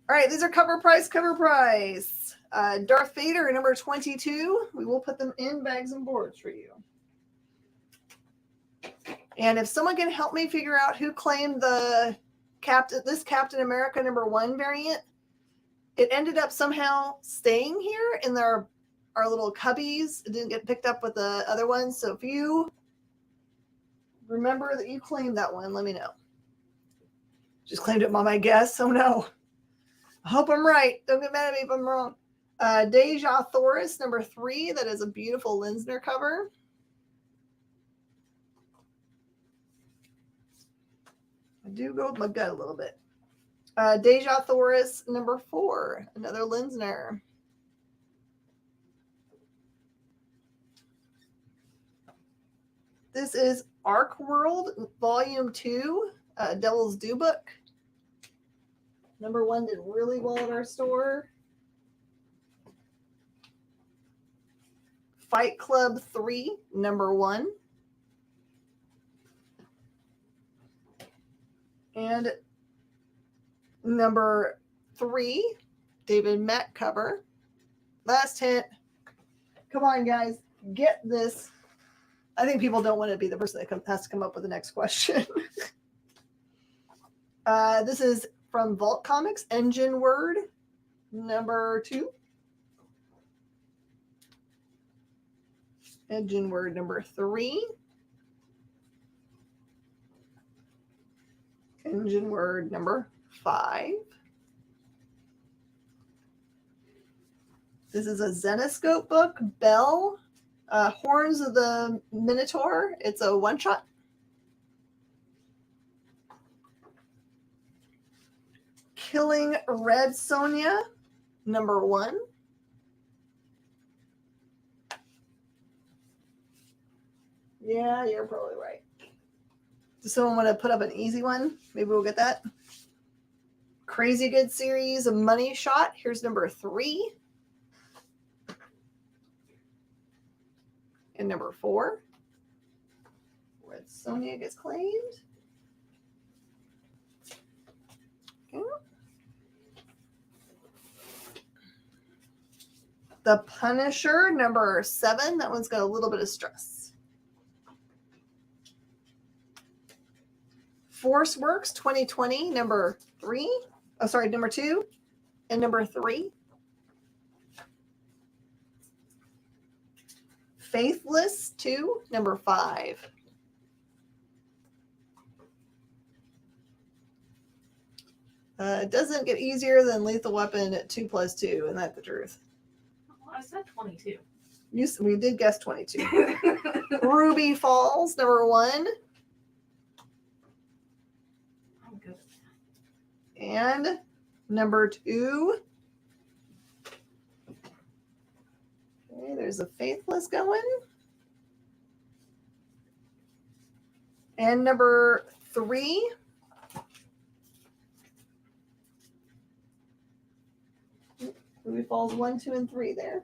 All right, these are cover price, cover price. Darth Vader, number 22. We will put them in bags and boards for you. And if someone can help me figure out who claimed the Captain America number 1 variant, it ended up somehow staying here in our little cubbies. It didn't get picked up with the other ones. So if you remember that you claimed that one, let me know. Just claimed it by my guess. Oh no. I hope I'm right. Don't get mad at me if I'm wrong. Deja Thoris, number 3. That is a beautiful Linsner cover. I do go with my gut a little bit. Deja Thoris, number 4. Another Linsner. This is Arc World, Volume 2, Devil's Due Book. Number 1 did really well at our store. Fight Club 3, number 1. And number 3, David Mack cover. Last hint. Come on, guys. Get this. I think people don't want to be the person that has to come up with the next question. This is from Vault Comics, Engine Word, number 2. Engine Word, number 3. Engine Word, number 5. This is a Zenoscope book, Bell, Horns of the Minotaur. It's a one-shot. Killing Red Sonja, number 1. Yeah, you're probably right. Does someone want to put up an easy one? Maybe we'll get that. Crazy Good series, a Money Shot. Here's number 3. And number 4. Red Sonja gets claimed. Okay. The Punisher, number 7. That one's got a little bit of stress. Force Works 2020, number 3. Oh, sorry, number 2 and number 3. Faithless 2, number 5. It doesn't get easier than Lethal Weapon at 2+2, isn't that the truth? Well, I said 22. We did guess 22. Ruby Falls, number 1. I'm good. And number 2. Okay, there's a Faithless going. And number 3. Ruby Falls 1, 2, and 3 there.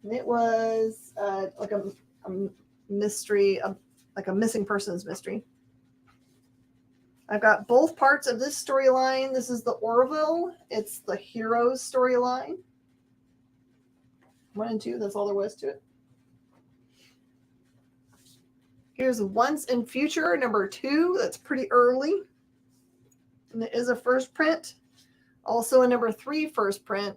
And it was like a mystery, like a missing persons mystery. I've got both parts of this storyline. This is the Orville. It's the Heroes storyline. 1 and 2, that's all there was to it. Here's Once in Future, number 2. That's pretty early. And it is a first print. Also a number 3 first print.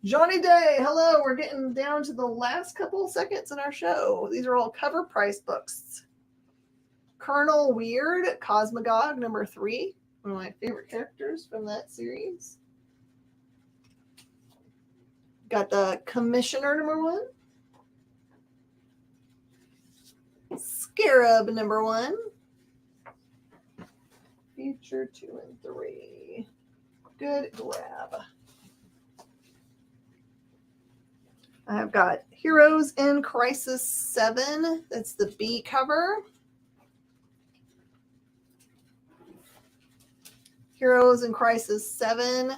Johnny Day, hello. We're getting down to the last couple of seconds in our show. These are all cover price books. Colonel Weird, Cosmogog, number 3. One of my favorite characters from that series. Got the Commissioner, number 1. Scarab, number 1. Future 2 and 3. Good grab. I've got Heroes in Crisis 7. That's the B cover. Heroes in Crisis 7.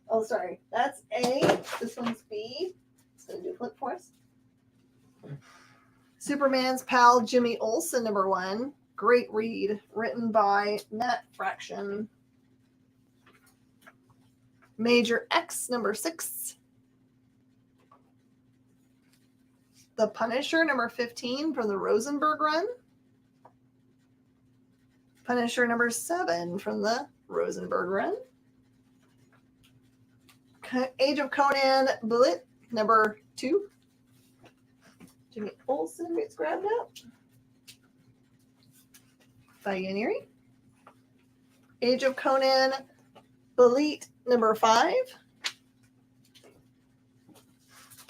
Oh, sorry. That's A. This one's B. It's going to do flip for us. Superman's Pal Jimmy Olsen, number 1. Great read. Written by Matt Fraction. Major X, number 6. The Punisher, number 15 from the Rosenberg run. Punisher, number 7 from the Rosenberg run. Age of Conan Bullet, number 2. Jimmy Olsen gets grabbed up by Yaniri. Age of Conan Bullet, number 5.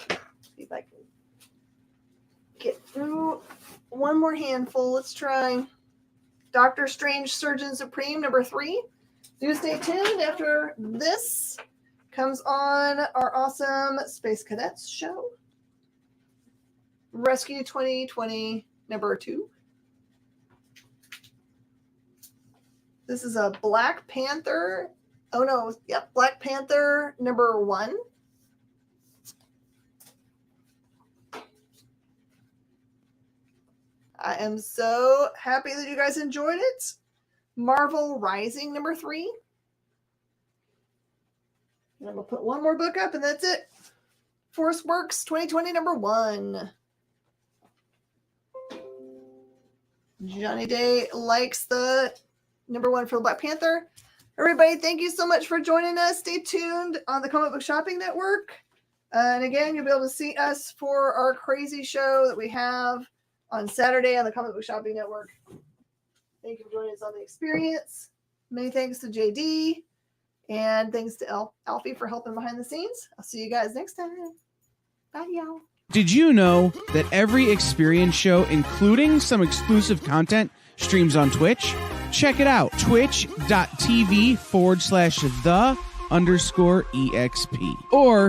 See if I can get through one more handful. Let's try Doctor Strange Surgeon Supreme, number 3. Do stay tuned. After this comes on our awesome Space Cadets show. Rescue 2020, number 2. This is a Black Panther. Oh, no. Yep. Black Panther, number 1. I am so happy that you guys enjoyed it. Marvel Rising, number 3. And I'm going to put one more book up, and that's it. Force Works 2020, number 1. Johnny Day likes the number 1 for the Black Panther. Everybody, thank you so much for joining us. Stay tuned on the Comic Book Shopping Network. And again, you'll be able to see us for our crazy show that we have on Saturday on the Comic Book Shopping Network. Thank you for joining us on the experience. Many thanks to JD. And thanks to Alfie for helping behind the scenes. I'll see you guys next time. Bye, y'all. Did you know that every experience show, including some exclusive content, streams on Twitch? Check it out. Twitch.tv/the_EXP. Or